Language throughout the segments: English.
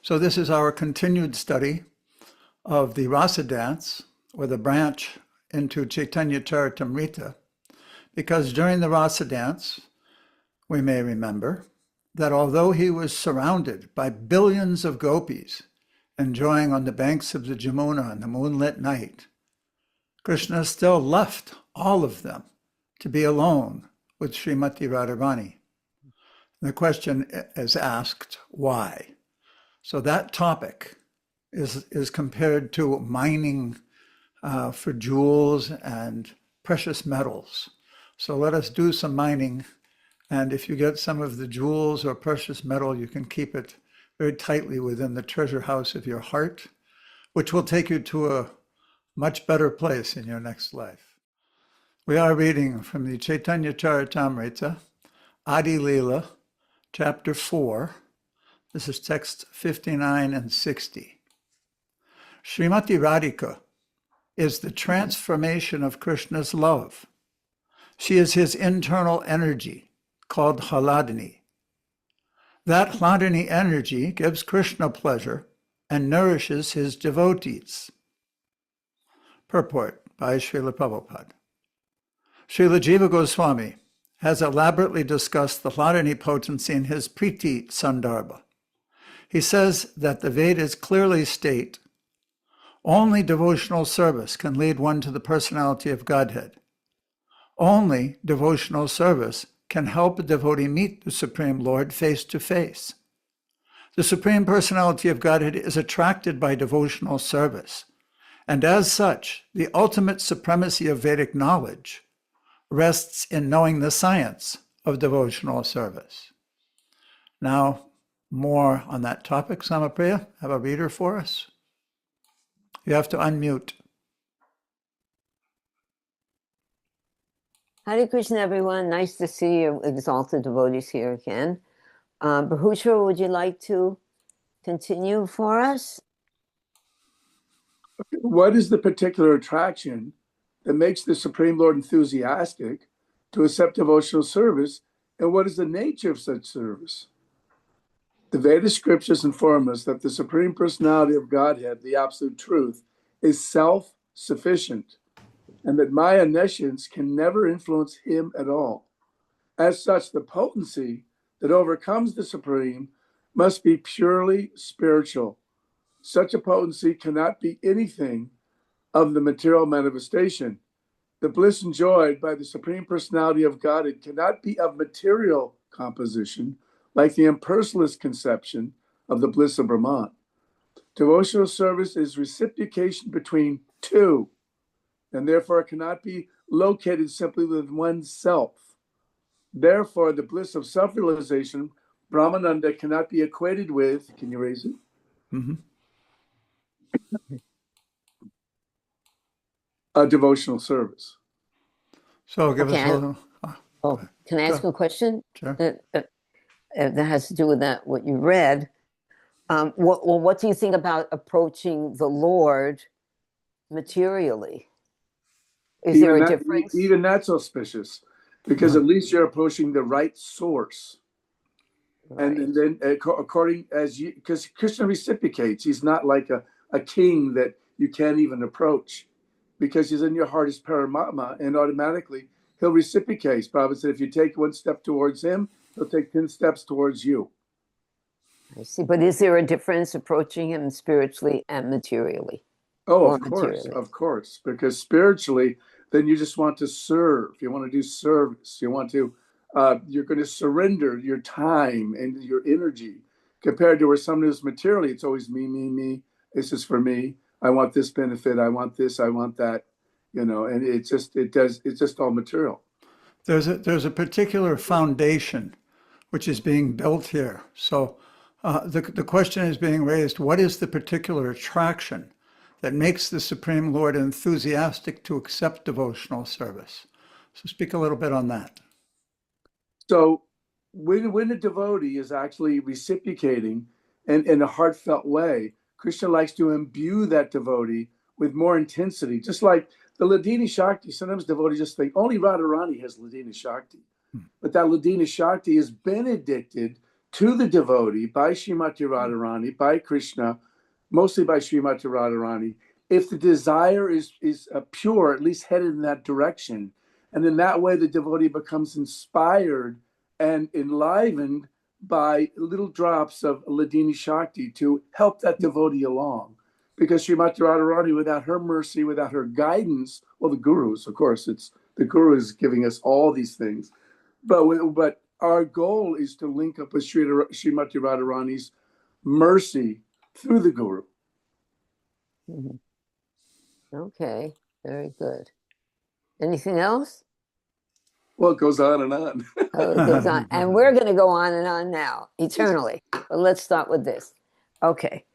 So this is our continued study of the Rasa dance, or the branch into Chaitanya Charitamrita, because during the Rasa dance, we may remember that although he was surrounded by billions of gopis enjoying on the banks of the Jamuna in the moonlit night, Krishna still left all of them to be alone with Srimati Radharani. The question is asked, why? So that topic is compared to mining for jewels and precious metals. So let us do some mining. And if you get some of the jewels or precious metal, you can keep it very tightly within the treasure house of your heart, which will take you to a much better place in your next life. We are reading from the Chaitanya Charitamrita, Adi Leela, chapter 4. This is text 59 and 60. Srimati Radhika is the transformation of Krishna's love. She is his internal energy, called Hladini. That Hladini energy gives Krishna pleasure and nourishes his devotees. Purport by Srila Prabhupada. Srila Jiva Goswami has elaborately discussed the Hladini potency in his Priti Sandarbha. He says that the Vedas clearly state only devotional service can lead one to the personality of Godhead. Only devotional service can help a devotee meet the Supreme Lord face to face. The Supreme Personality of Godhead is attracted by devotional service, and as such, the ultimate supremacy of Vedic knowledge rests in knowing the science of devotional service. Now, more on that topic. Samapriya, have a reader for us? You have to unmute. Hare Krishna, everyone. Nice to see you exalted devotees here again. Bahushra, would you like to continue for us? What is the particular attraction that makes the Supreme Lord enthusiastic to accept devotional service, and what is the nature of such service? The Vedic scriptures inform us that the Supreme Personality of Godhead, the Absolute Truth, is self-sufficient, and that Maya nescience can never influence him at all. As such, the potency that overcomes the Supreme must be purely spiritual. Such a potency cannot be anything of the material manifestation. The bliss enjoyed by the Supreme Personality of Godhead cannot be of material composition, like the impersonalist conception of the bliss of Brahman. Devotional service is reciprocation between two, and therefore it cannot be located simply within oneself. Therefore, the bliss of self-realization, Brahmananda, cannot be equated with, can you raise it? Mm-hmm. A devotional service. So give us a little... Can I ask a question? Sure. That has to do with that, what you read. What do you think about approaching the Lord materially? Is there a difference? Even that's auspicious, because at least you're approaching the right source. Right. And then according as you, because Krishna reciprocates, he's not like a king that you can't even approach, because he's in your heart as Paramatma, and automatically he'll reciprocate. Prabhupada said, if you take one step towards him, he'll take 10 steps towards you. I see. But is there a difference approaching him spiritually and materially? Oh, of course. Because spiritually, then you just want to serve. You want to do service. You want to, you're going to surrender your time and your energy, compared to where someone who's materially, it's always me, me, me. This is for me. I want this benefit. I want this. I want that. You know, and it's just all material. There's a particular foundation which is being built here. So the question is being raised, what is the particular attraction that makes the Supreme Lord enthusiastic to accept devotional service? So speak a little bit on that. So when a devotee is actually reciprocating in a heartfelt way, Krishna likes to imbue that devotee with more intensity. Just like the Ladini Shakti, sometimes devotees just think only Radharani has Ladini Shakti. But that Ladini Shakti is benedicted to the devotee by Srimati Radharani, by Krishna, mostly by Srimati Radharani, if the desire is pure, at least headed in that direction. And in that way, the devotee becomes inspired and enlivened by little drops of Ladini Shakti to help that devotee along. Because Srimati Radharani, without her mercy, without her guidance, well, the gurus, of course, it's the guru is giving us all these things. But our goal is to link up with Srimati Radharani's mercy through the guru. Mhm. Okay, very good. Anything else? Well, it goes on and on. Oh, it goes on. And we're going to go on and on now, eternally. But let's start with this. Okay.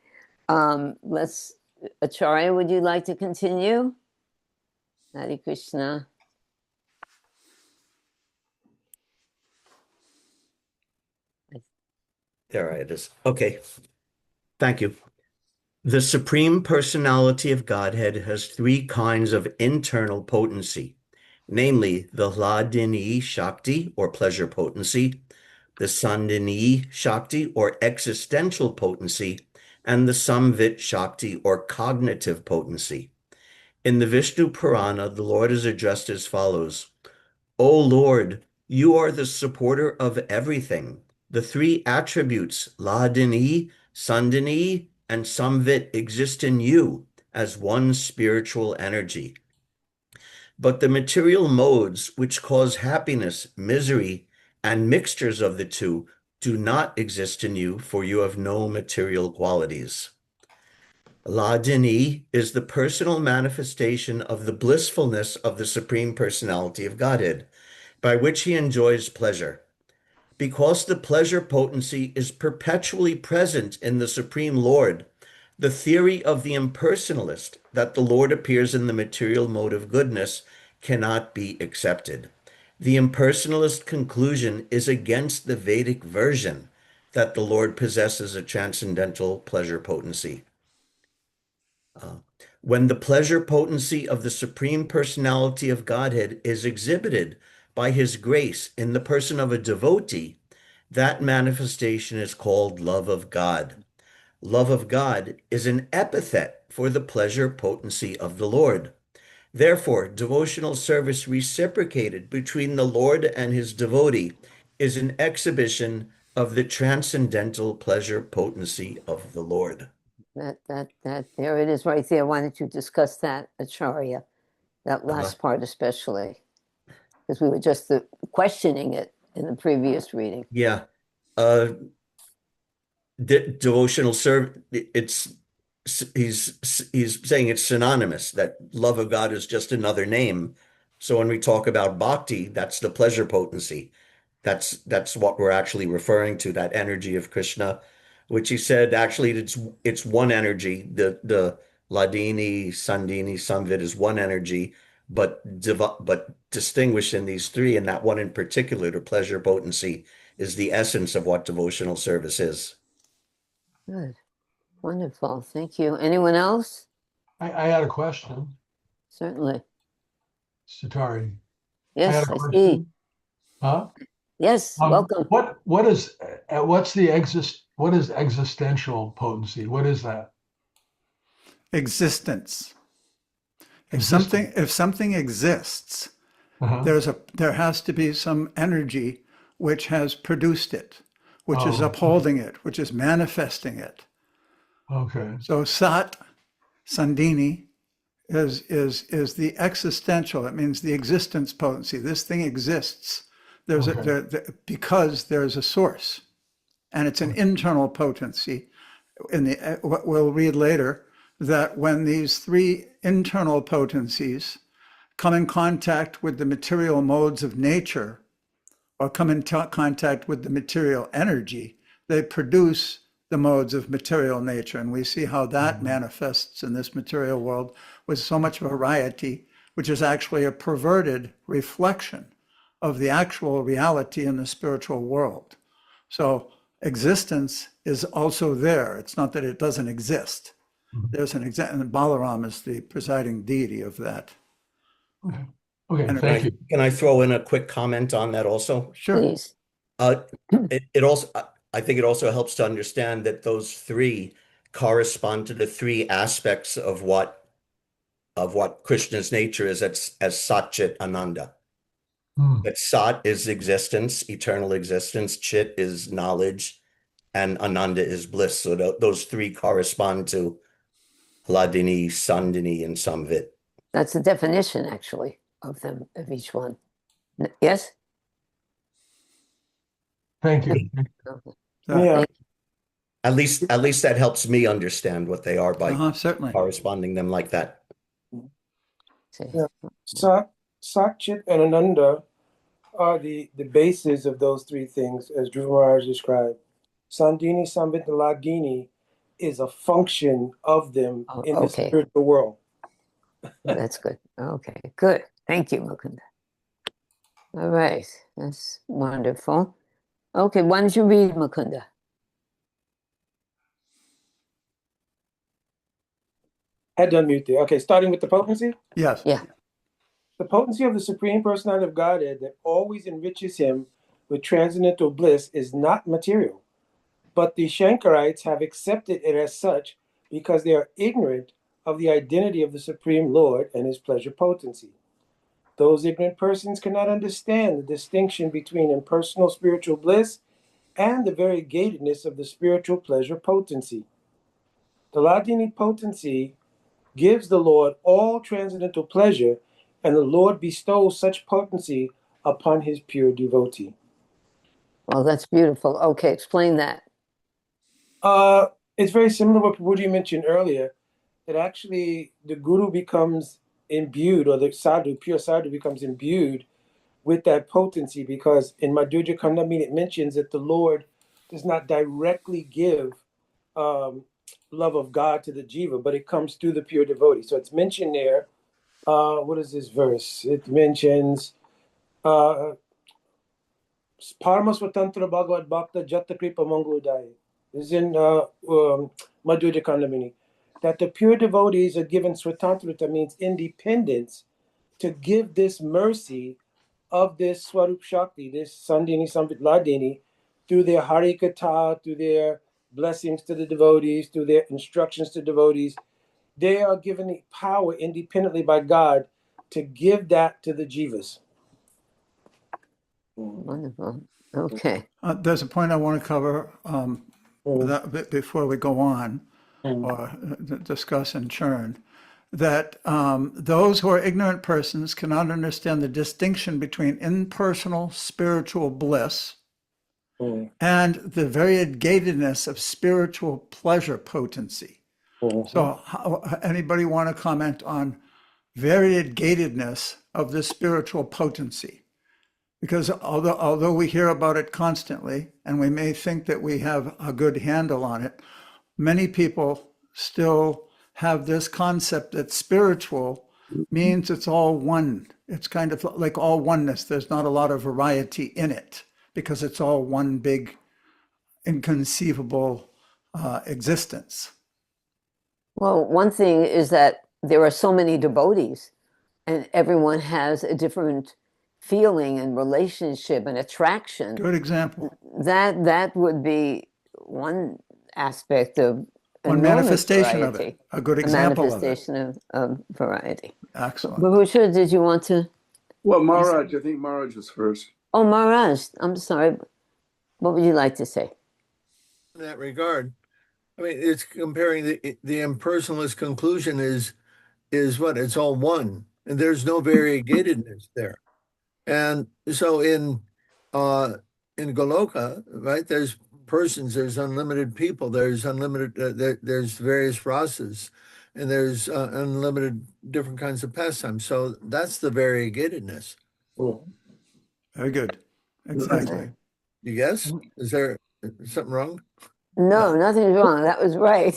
Acharya, would you like to continue? Hare Krishna. There it is. Okay. Thank you. The Supreme Personality of Godhead has three kinds of internal potency, namely the Hladini Shakti, or pleasure potency, the Sandini Shakti, or existential potency, and the Samvit Shakti, or cognitive potency. In the Vishnu Purana, the Lord is addressed as follows: O Lord, you are the supporter of everything. The three attributes, Hladini, Sandini, and Samvit, exist in you as one spiritual energy. But the material modes which cause happiness, misery, and mixtures of the two do not exist in you, for you have no material qualities. Hladini is the personal manifestation of the blissfulness of the Supreme Personality of Godhead, by which he enjoys pleasure. Because the pleasure potency is perpetually present in the Supreme Lord, the theory of the impersonalist that the Lord appears in the material mode of goodness cannot be accepted. The impersonalist conclusion is against the Vedic version that the Lord possesses a transcendental pleasure potency. When the pleasure potency of the Supreme Personality of Godhead is exhibited by his grace in the person of a devotee, that manifestation is called love of God. Love of God is an epithet for the pleasure potency of the Lord. Therefore, devotional service reciprocated between the Lord and his devotee is an exhibition of the transcendental pleasure potency of the Lord. There it is right there. Why don't you discuss that, Acharya? That last part especially, because we were just questioning it in the previous reading. Yeah. Devotional service, he's saying it's synonymous, that love of God is just another name. So when we talk about bhakti, that's the pleasure potency. That's what we're actually referring to, that energy of Krishna, which he said actually it's one energy. The Hladini, Sandini, Samvit is one energy, but distinguished in these three, and that one in particular, the pleasure potency, is the essence of what devotional service is. Good. Wonderful. Thank you. Anyone else? I had a question, Certainly. Satari. I Yes, had a I see. question. Huh? Yes, welcome. What is existential potency? What is that? Existence. If Existence. something exists, Uh-huh. there has to be some energy which has produced it, which is Oh, upholding it, which is manifesting it. okay. So Sandini is the existential. It means the existence potency. This thing exists. Because there's a source, and it's an internal potency. What we'll read later, that when these three internal potencies come in contact with the material modes of nature, or come in contact with the material energy, they produce the modes of material nature. And we see how that manifests in this material world with so much variety, which is actually a perverted reflection of the actual reality in the spiritual world. So existence is also there. It's not that it doesn't exist. There's and Balaram is the presiding deity of that. Okay, And thank you. Can I throw in a quick comment on that also? Sure. Please. It also, I think it also helps to understand that those three correspond to the three aspects of what Krishna's nature is as Sat Chit Ananda. Hmm. That Sat is existence, eternal existence, Chit is knowledge, and Ananda is bliss. So those three correspond to Hladini, Sandini, and Samvit. That's the definition, actually, of them, of each one. Yes? Thank you. Okay. Yeah. At least that helps me understand what they are by Certainly. corresponding them like that. See. Yeah. Sat Chit and Ananda are the bases of those three things, as Dhruva Maharaj described. Sandini, Samvit, and Hladini is a function of them Oh, in the okay. spiritual world. That's good. Okay, good. Thank you, Mukunda. All right, that's wonderful. Okay, why don't you read, Mukunda? Had to unmute there. Okay, starting with the potency. Yes. Yeah. The potency of the Supreme Personality of Godhead that always enriches him with transcendental bliss is not material, but the Shankarites have accepted it as such because they are ignorant of the identity of the Supreme Lord and his pleasure potency. Those ignorant persons cannot understand the distinction between impersonal spiritual bliss and the variegatedness of the spiritual pleasure potency. The Hladini potency gives the Lord all transcendental pleasure, and the Lord bestows such potency upon his pure devotee. Well, that's beautiful. Okay, explain that. It's very similar to what Prabhuji mentioned earlier, that actually the guru becomes imbued, or the sadhu, pure sadhu, becomes imbued with that potency, because in Madhurya Khandamini it mentions that the Lord does not directly give love of God to the jiva, but it comes through the pure devotee. So it's mentioned there. What is this verse? It mentions Parama Swatantra Bhagavad Bhakta Jata Kripa Mangalodaya. This is in Madhurya Khandamini. That the pure devotees are given Swatantrata, means independence, to give this mercy of this Swarup Shakti, this Sandini Samvit Hladini, through their Harikatha, through their blessings to the devotees, through their instructions to devotees. They are given the power independently by God to give that to the jivas. Wonderful. Okay. There's a point I want to cover before we go on or discuss and churn, that those who are ignorant persons cannot understand the distinction between impersonal spiritual bliss and the variegatedness of spiritual pleasure potency. So anybody want to comment on variegatedness of the spiritual potency? Because although we hear about it constantly, and we may think that we have a good handle on it, many people still have this concept that spiritual means it's all one. It's kind of like all oneness. There's not a lot of variety in it because it's all one big inconceivable existence. Well, one thing is that there are so many devotees, and everyone has a different feeling and relationship and attraction. Good example. That would be one aspect of One enormous manifestation of variety. it. A good example of it. Manifestation of variety. Excellent. Bhusha, did you want to? Well, Maharaj, I think Maharaj was first. Oh, Maharaj, I'm sorry. What would you like to say? In that regard, I mean, it's comparing the impersonalist conclusion is what? It's all one, and there's no variegatedness there. And so in Goloka, right, there's persons, there's unlimited people, there's unlimited, there's various rasas, and there's unlimited different kinds of pastimes. So that's the variegatedness. Very good. Exactly. You guess? Is there something wrong? No, nothing's wrong. That was right.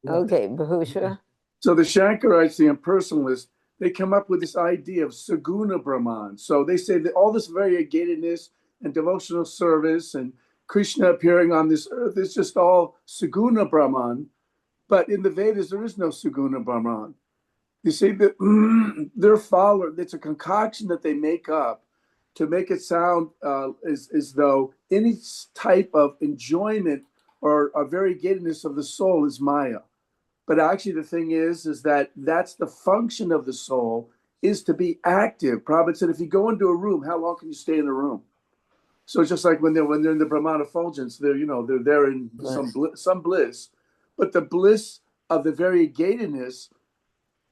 Okay, Bhusha. So the Shankarites, the impersonalists, they come up with this idea of Saguna Brahman. So they say that all this variegatedness and devotional service and Krishna appearing on this earth is just all Saguna Brahman. But in the Vedas, there is no Saguna Brahman. You see that their follower, it's a concoction that they make up to make it sound as though any type of enjoyment or a variegatedness of the soul is Maya. But actually, the thing is that that's the function of the soul, is to be active. Prabhupada said, if you go into a room, how long can you stay in a room? So it's just like when they're in the Brahman effulgence, they're there in some bliss, but the bliss of the variegatedness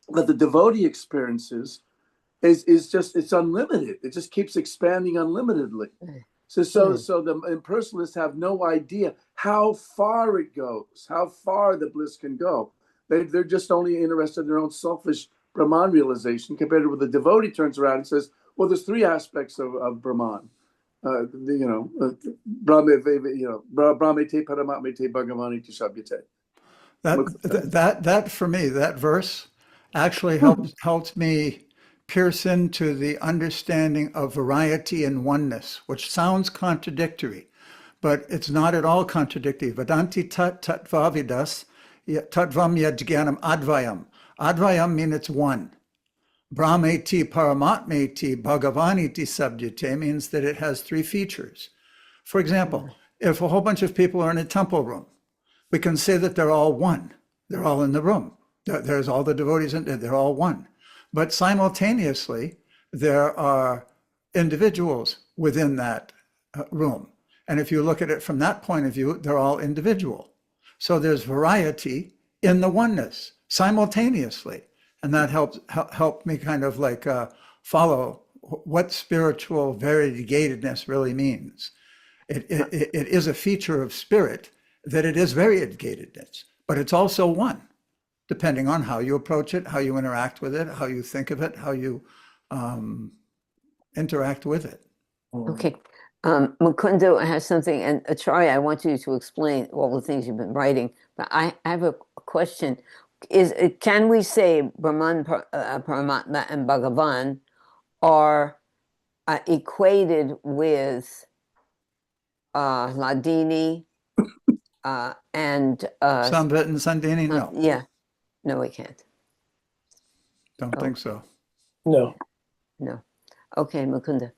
that the devotee experiences is just, it's unlimited. It just keeps expanding unlimitedly. So the impersonalists have no idea how far it goes, how far the bliss can go. They're just only interested in their own selfish Brahman realization, compared to when the devotee turns around and says, well, there's three aspects of Brahman. Brahmete Paramatmete Bhagavaniti Shabhyate. That for me, that verse actually helped me pierce into the understanding of variety and oneness, which sounds contradictory, but it's not at all contradictory. Vedanti tat vavidas tatvam yajnanam advayam. Advayam means it's one. Brahmeti Paramatmeti Bhagavaniti Sabdyate means that it has three features. For example, if a whole bunch of people are in a temple room, we can say that they're all one. They're all in the room. There's all the devotees in there. They're all one. But simultaneously, there are individuals within that room. And if you look at it from that point of view, they're all individual. So there's variety in the oneness simultaneously. And that helped me kind of like follow what spiritual variegatedness really means. It is a feature of spirit that it is variegatedness, but it's also one, depending on how you approach it, how you interact with it, how you think of it, how you interact with it. Okay. Mukunda has something, and Acharya, I want you to explain all the things you've been writing, but I have a question. Can we say Brahman, Paramatma, and Bhagavan are equated with Hladini and Samvit and Sandini? No, yeah, no, we can't. don't think so. No. Okay, Mukunda.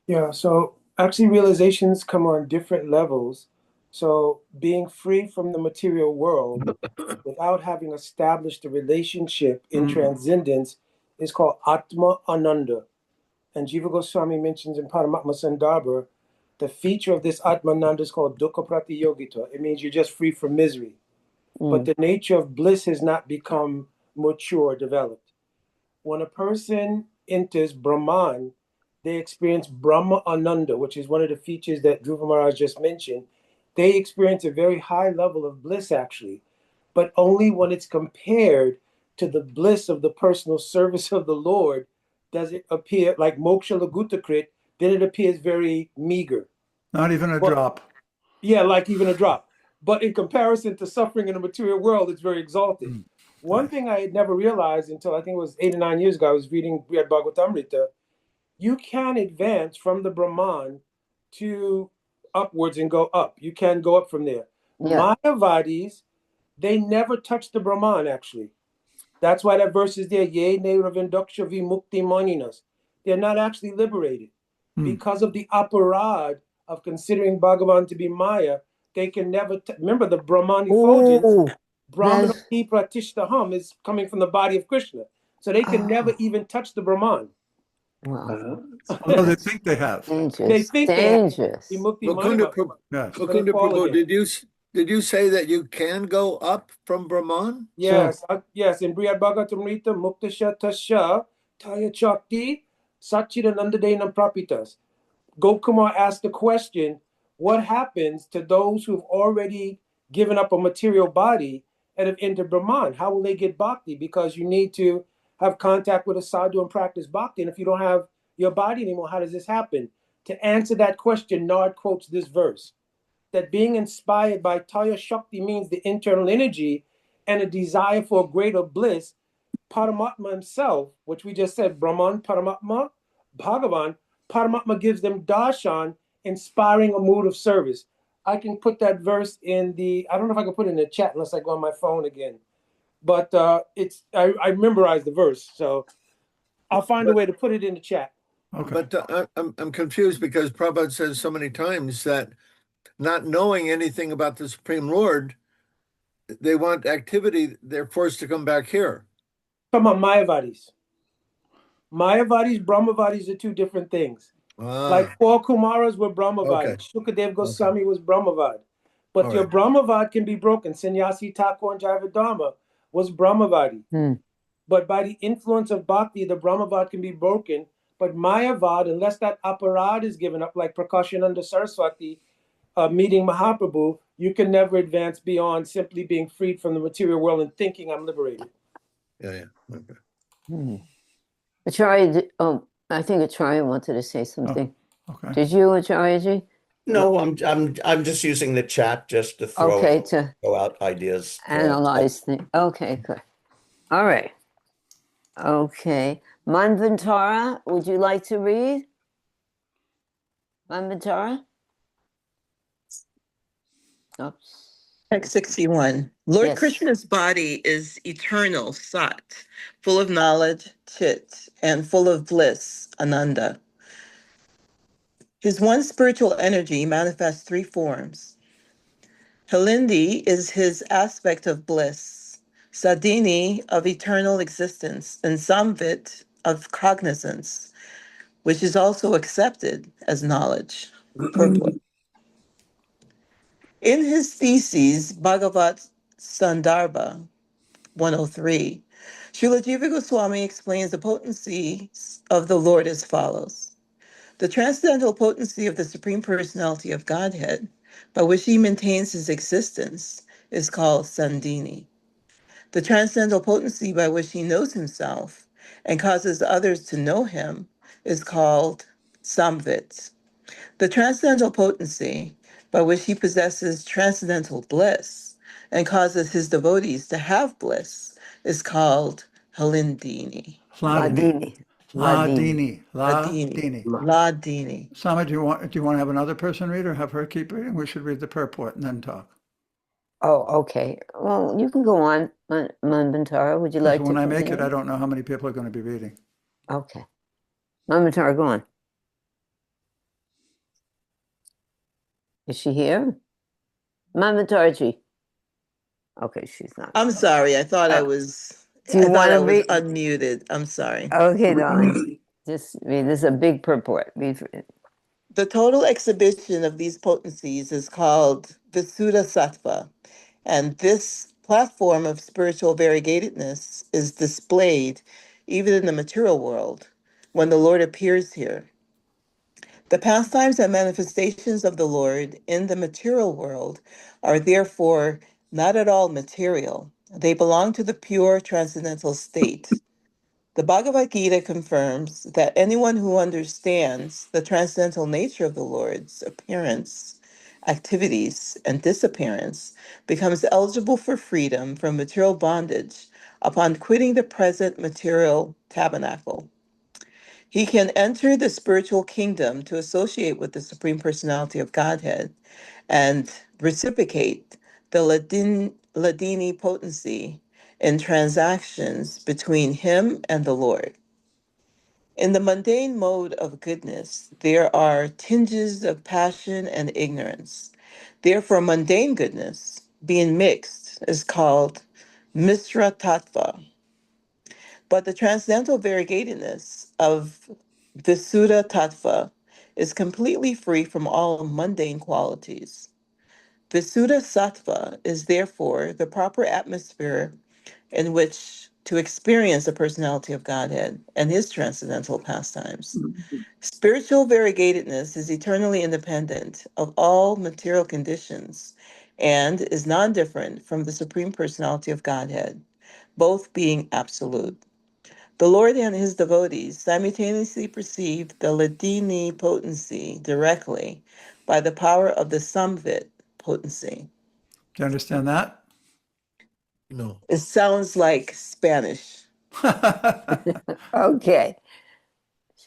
Yeah, so actually realizations come on different levels. So being free from the material world without having established a relationship in transcendence is called Atma Ananda. And Jiva Goswami mentions in Paramatma Sandarbha, the feature of this Atma Ananda is called Dukkha Pratiyogita. It means you're just free from misery. But the nature of bliss has not become mature, developed. When a person enters Brahman, they experience Brahma Ananda, which is one of the features that Dhruva Maharaj just mentioned. They experience a very high level of bliss, actually, but only when it's compared to the bliss of the personal service of the Lord does it appear like Moksha Lagutakrit, then it appears very meager. Not even a drop. Yeah, like even a drop. But in comparison to suffering in the material world, it's very exalted. One thing I had never realized until I think it was 8 or 9 years ago, I was reading Brihad Bhagavatamrita. You can advance from the Brahman to upwards and go up. You can go up from there. Yeah. Mayavadis, they never touch the Brahman, actually. That's why that verse is there. Ye ne ravindaksha vi mukti maninas. They're not actually liberated. Because of the aparad of considering Bhagavan to be Maya, they can never remember the Brahman effulgence. Brahmana pratishtaham is coming from the body of Krishna. So they can never even touch the Brahman. Wow. Although they think they have. Dangerous. They think dangerous. they have Vimukti Mukunda, Mahima. Yes. Mukunda Fall Prabhu, again. did you say that you can go up from Brahman? Yes, yes. In Brihad Bhagavatamrita, Muktasha Tasha Taya Chakti Satchidanandadenam Prapitas. Gokumar asked the question, what happens to those who've already given up a material body and have entered Brahman? How will they get bhakti? Because you need to have contact with a sadhu and practice bhakti. And if you don't have your body anymore, how does this happen? To answer that question, Nard quotes this verse, that being inspired by Taya Shakti means the internal energy and a desire for greater bliss. Paramatma himself, which we just said, Brahman, Paramatma, Bhagavan, Paramatma gives them darshan, inspiring a mood of service. I can put that verse in I don't know if I can put it in the chat unless I go on my phone again. But I memorized the verse, so I'll find a way to put it in the chat. Okay. But I'm confused because Prabhupada says so many times that not knowing anything about the Supreme Lord, they want activity, they're forced to come back here. Come on, Mayavadis. Mayavadis, Brahmavadis are two different things. Like Ah, four Kumaras were okay. Brahmavadi. Shukadev Goswami was Brahmavad. But All your right. Brahmavad can be broken. Sannyasi Thakur and Jivadharma was Brahmavadi. Hmm. But by the influence of bhakti, the Brahmavad can be broken. But Mayavad, unless that aparad is given up, like Prakashan under Saraswati, meeting Mahaprabhu, you can never advance beyond simply being freed from the material world and thinking I'm liberated. Yeah. Okay. Hmm. Acharya, I think Acharya wanted to say something. Okay. Did you, Acharyaji? No, I'm just using the chat just to Okay, to throw out ideas. analyze things. Okay, good. All right. Okay. Manvantara, would you like to read? Manvantara? Oops. Text 61. Lord Yes. Krishna's body is eternal, Sat, full of knowledge, Chit, and full of bliss, Ananda. His one spiritual energy manifests three forms. Hilindi is his aspect of bliss, Sadini of eternal existence, and Samvit of cognizance, which is also accepted as knowledge. Purport. In his theses, Bhagavat Sandarbha 103, Srila Jiva Goswami explains the potencies of the Lord as follows. The transcendental potency of the Supreme Personality of Godhead, by which he maintains his existence, is called Sandini. The transcendental potency by which he knows himself and causes others to know him is called Samvit. The transcendental potency by which he possesses transcendental bliss and causes his devotees to have bliss is called Halindini. Hladini. Ladini. Hladini. Ladini. Sama, do you want to have another person read or have her keep reading? We should read the purport and then talk. Oh, okay. Well, you can go on, Manvantara. Would you Because like when to I make it, continue? I don't know how many people are going to be reading. Okay. Manvantara, go on. Is she here? Manvantaraji. Okay, she's not. I'm sorry. I thought I Oh, was do you I thought want I to was read? unmuted. I'm sorry. Okay, darling. Just read. This is a big purport. The total exhibition of these potencies is called Visuddha Sattva, and this platform of spiritual variegatedness is displayed even in the material world when the Lord appears here. The pastimes and manifestations of the Lord in the material world are therefore not at all material. They belong to the pure transcendental state. The Bhagavad Gita confirms that anyone who understands the transcendental nature of the Lord's appearance, activities, and disappearance becomes eligible for freedom from material bondage upon quitting the present material tabernacle. He can enter the spiritual kingdom to associate with the Supreme Personality of Godhead and reciprocate the Ladini potency in transactions between him and the Lord. In the mundane mode of goodness, there are tinges of passion and ignorance. Therefore, mundane goodness, being mixed, is called Misra Tattva. But the transcendental variegatedness of Visuddha Tattva is completely free from all mundane qualities. Visuddha Sattva is therefore the proper atmosphere in which to experience the personality of Godhead and his transcendental pastimes. Spiritual variegatedness is eternally independent of all material conditions and is non-different from the Supreme Personality of Godhead, both being absolute. The Lord and his devotees simultaneously perceive the Ladini potency directly by the power of the Samvit potency. Do you understand that? No. It sounds like Spanish. Okay.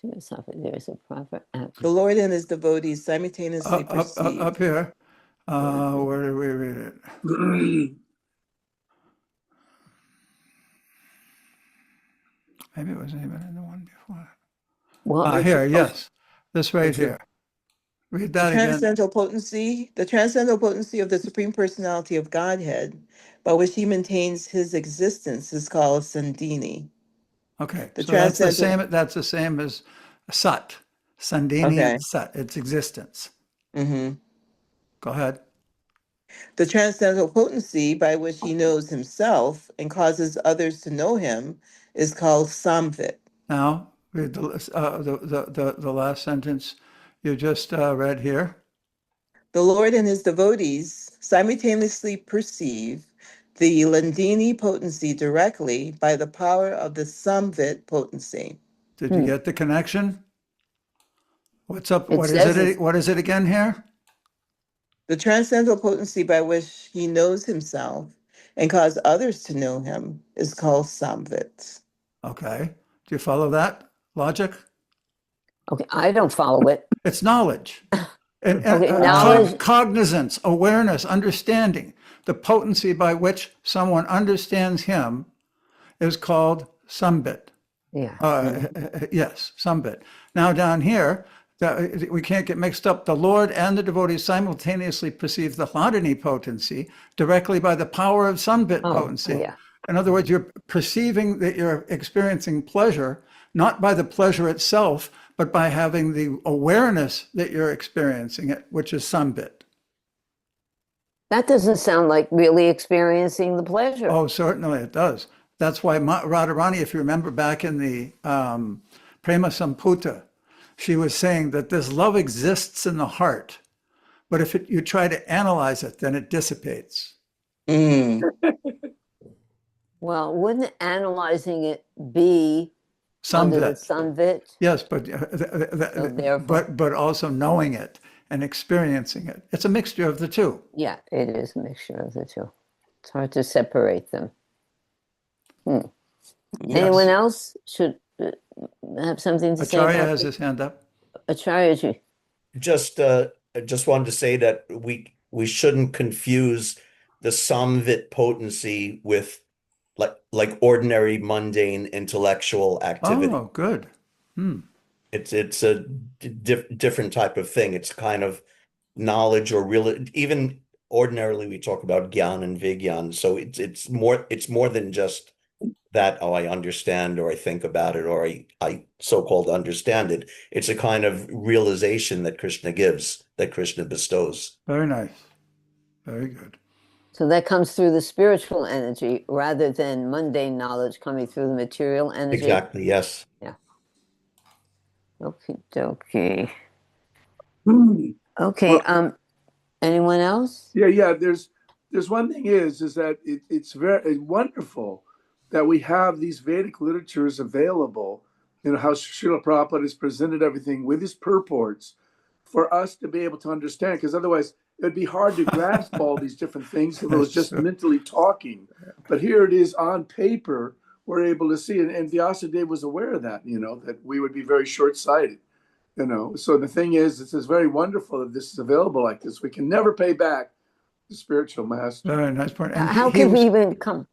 There's a proper. The Lord and his devotees simultaneously perceive. Up here. Where do we read it? Maybe it wasn't even in the one before. Well, Here, yes. This right Thank you. here. Read The that again. transcendental potency of the Supreme Personality of Godhead, by which he maintains his existence, is called Sandini. Okay, The so that's transcendental, that's the same as Sat. Sandini okay. and Sat, its existence. hmm Go ahead. The transcendental potency by which he knows himself and causes others to know him is called Samvit. Now, read the last sentence you just read here. The Lord and his devotees simultaneously perceive the Landini potency directly by the power of the Samvit potency. Did you get the connection? What's up? It says it's- What is it again here? The transcendental potency by which he knows himself and cause others to know him is called Samvit. Okay. Do you follow that logic? okay, I don't follow it. It's knowledge. And, Okay, knowledge- cognizance, awareness, understanding. The potency by which someone understands him is called Sambit. Yeah. Yes, Sambit. Now down here, we can't get mixed up. The Lord and the devotees simultaneously perceive the Hladini potency directly by the power of Sambit Oh, potency. yeah. In other words, you're perceiving that you're experiencing pleasure, not by the pleasure itself, but by having the awareness that you're experiencing it, which is Sambit. That doesn't sound like really experiencing the pleasure. Oh, certainly it does. That's why Radharani, if you remember back in the Prema Samputa, she was saying that this love exists in the heart, but if you try to analyze it, then it dissipates. Mm. Well, wouldn't analyzing it be under the Sambit. Samvit? Yes, but therefore- but also knowing it and experiencing it. It's a mixture of the two. Yeah, it is a mixture of the two. It's hard to separate them. Anyone else should have something to say Acharya about has it? his hand up. Acharyaji. I just wanted to say that we shouldn't confuse the Samvit potency with like ordinary mundane intellectual activity. Oh, good. It's a different type of thing. It's kind of knowledge or real. Even ordinarily we talk about gyan and vigyan. So it's more than just that. Oh, I understand, or I think about it, or I so-called understand it. It's a kind of realization that Krishna gives, that Krishna bestows. Very nice. Very good. So that comes through the spiritual energy rather than mundane knowledge coming through the material energy. Exactly. Yes. Okay, dokie. Hmm. Okay, Well- anyone else? Yeah. There's one thing is that it's very wonderful that we have these Vedic literatures available. You know how Srila Prabhupada has presented everything with his purports for us to be able to understand. Because otherwise, it would be hard to grasp all these different things if it was just mentally talking. But here it is on paper. We're able to see it, and Vyasadeva was aware of that. That we would be very short-sighted. So the thing is, it's very wonderful that this is available like this. We can never pay back the spiritual master. Very nice point. And How he can was- we even come?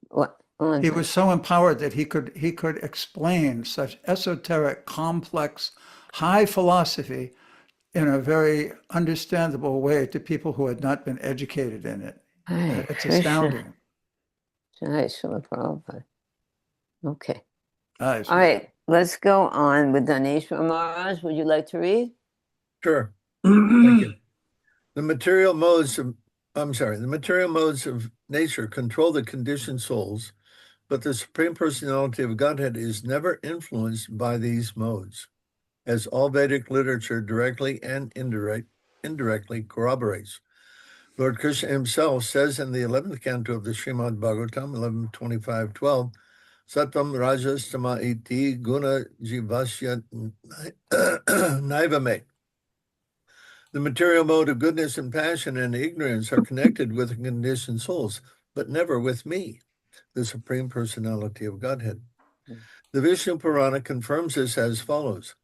What? He was so empowered that he could explain such esoteric, complex, high philosophy in a very understandable way to people who had not been educated in it. Hey, It's Krishna. astounding. Jai Srila Prabhupada. Okay. Nice. All right, let's go on with Dhaneshwar Maharaj. Would you like to read? Sure. Thank you. The material modes of nature control the conditioned souls, but the Supreme Personality of Godhead is never influenced by these modes, as all Vedic literature directly and indirectly corroborates. Lord Krishna himself says in the 11th canto of the Srimad Bhagavatam, 11:25-12, Sattvam Rajas Tama iti guna jivasya naivame. The material mode of goodness and passion and ignorance are connected with the conditioned souls, but never with me, the Supreme Personality of Godhead. The Vishnu Purana confirms this as follows.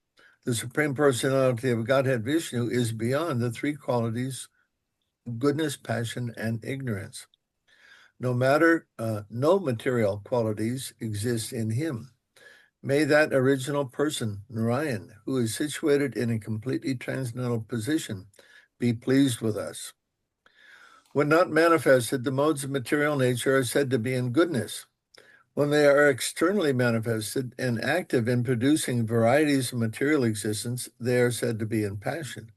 The Supreme Personality of Godhead Vishnu is beyond the three qualities of goodness, passion, and ignorance. No material qualities exist in him. May that original person, Narayan, who is situated in a completely transcendental position, be pleased with us. When not manifested, the modes of material nature are said to be in goodness. When they are externally manifested and active in producing varieties of material existence, they are said to be in passion.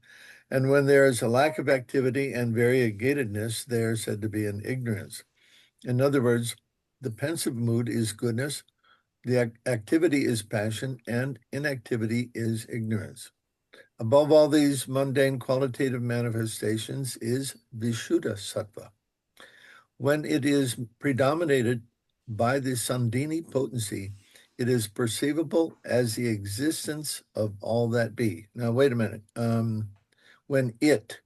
And when there is a lack of activity and variegatedness, they are said to be in ignorance. In other words, the pensive mood is goodness, the activity is passion, and inactivity is ignorance. Above all these mundane qualitative manifestations is Vishuddha Sattva. When it is predominated by the Sandhini potency, it is perceivable as the existence of all that be. Now, wait a minute. When it,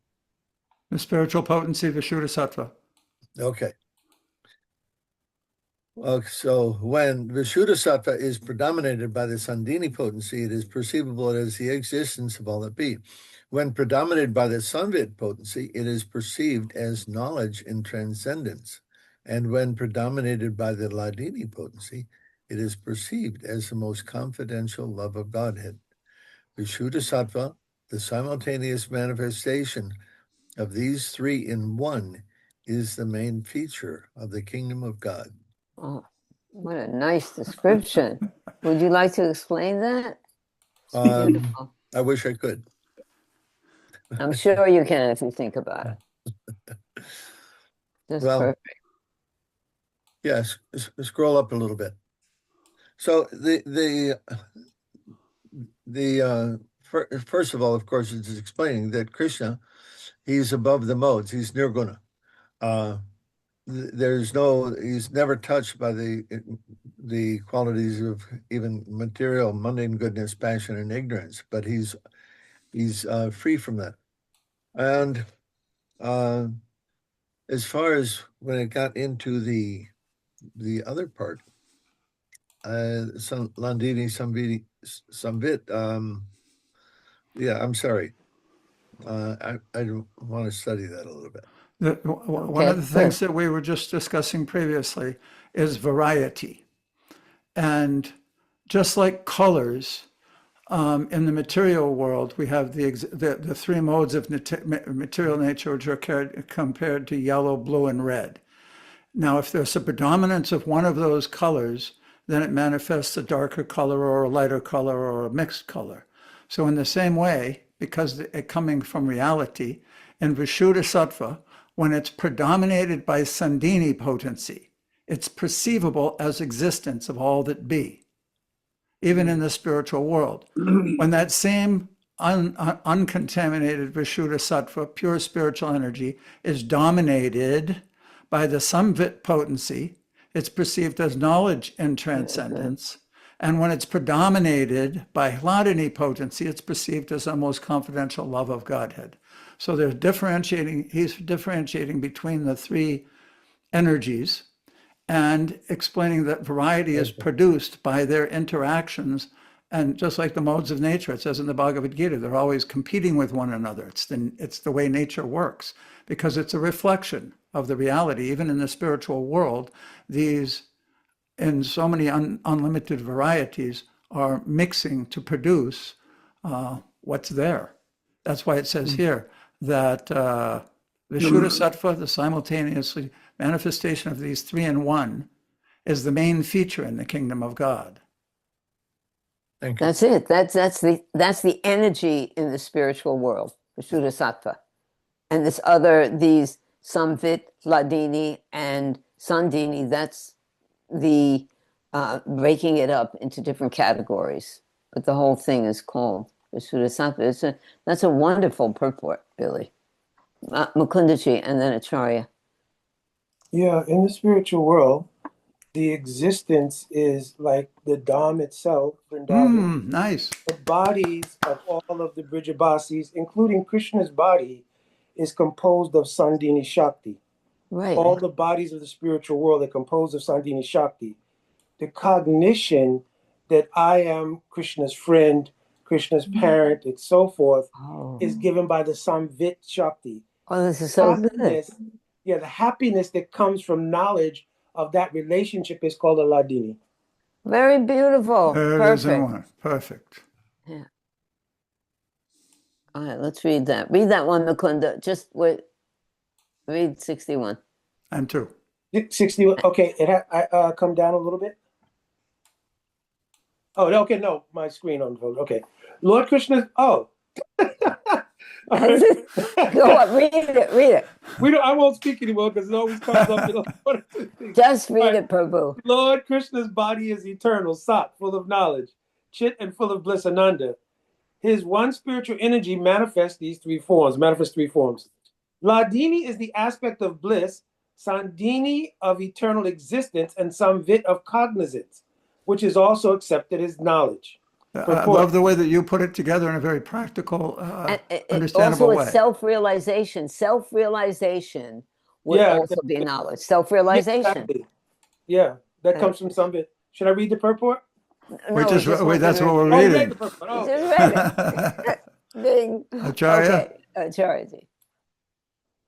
The spiritual potency, Vishuddhasattva. okay. So when Vishuddhasattva is predominated by the Sandhini potency, it is perceivable as the existence of all that be. When predominated by the Samvit potency, it is perceived as knowledge in transcendence. And when predominated by the Hladini potency, it is perceived as the most confidential love of Godhead. Vishuddhasattva, the simultaneous manifestation of these three in one, is the main feature of the kingdom of God. Oh, what a nice description. Would you like to explain that? It's beautiful. I wish I could. I'm sure you can if you think about it. That's Well, perfect. yes, scroll up a little bit. So first of all, of course, it's explaining that Krishna, he's above the modes. He's nirguna. He's never touched by the qualities of even material, mundane goodness, passion, and ignorance. But he's free from that. And as far as when it got into the other part, Landini Samvit, yeah, I'm sorry. I want to study that a little bit. One of the things that we were just discussing previously is variety. And just like colors, in the material world, we have the three modes of material nature, which are compared to yellow, blue, and red. Now, if there's a predominance of one of those colors, then it manifests a darker color or a lighter color or a mixed color. So in the same way, because it coming from reality, in Vishuddhasattva, when it's predominated by Sandhini potency, it's perceivable as existence of all that be, even in the spiritual world. When that same uncontaminated Vishuddhasattva, pure spiritual energy, is dominated by the Samvit potency, it's perceived as knowledge in transcendence. And when it's predominated by Hladini potency, it's perceived as the most confidential love of Godhead. So he's differentiating between the three energies and explaining that variety is produced by their interactions. And just like the modes of nature, it says in the Bhagavad Gita, they're always competing with one another. It's the way nature works, because it's a reflection of the reality. Even in the spiritual world, these, in so many unlimited varieties, are mixing to produce what's there. That's why it says here that Vishuddhasattva, the simultaneously manifestation of these three in one, is the main feature in the kingdom of God. Thank you. That's it. That's the energy in the spiritual world, Vishuddhasattva. And these Samvit, Hladini, and Sandhini, that's the breaking it up into different categories. But the whole thing is called Vishuddhasattva. That's a wonderful purport, Billy. Mukundaji and then Acharya. Yeah, in the spiritual world, the existence is like the Dham itself, Vrindavan. Nice. The bodies of all of the Brijabasis, including Krishna's body, is composed of Sandhini Shakti. Right. All the bodies of the spiritual world are composed of Sandhini Shakti. The cognition that I am Krishna's friend, Krishna's parent, and so forth, is given by the Samvit Shakti. Oh, this is so good. Yeah, the happiness that comes from knowledge of that relationship is called a Hladini. Very beautiful. There it is in Perfect. one. Perfect. All right, let's read that. Read that one, Mukunda. Just wait. Read 61. And two. 60. Okay, I come down a little bit. Oh, okay, no, my screen on. Okay, Lord Krishna. Oh, all right. Go on, read it. Read it. I won't speak anymore because it always comes up. One or two things. Just read Right. it, Prabhu. Lord Krishna's body is eternal, Sat, full of knowledge, Chit, and full of bliss, Ananda. His one spiritual energy manifests three forms. Ladini is the aspect of bliss, Sandini of eternal existence, and Samvit of cognizance, which is also accepted as knowledge. I love the way that you put it together in a very practical, understandable Also, way. it's self-realization. Self-realization would Yeah, also be knowledge. Self-realization. Exactly. Yeah, that comes from Samvit. Should I read the purport? We No, just, we wait, that's what we're Oh, you read reading. the purport. We Oh, just okay. read it. Ding. Acharya? Okay, Acharya.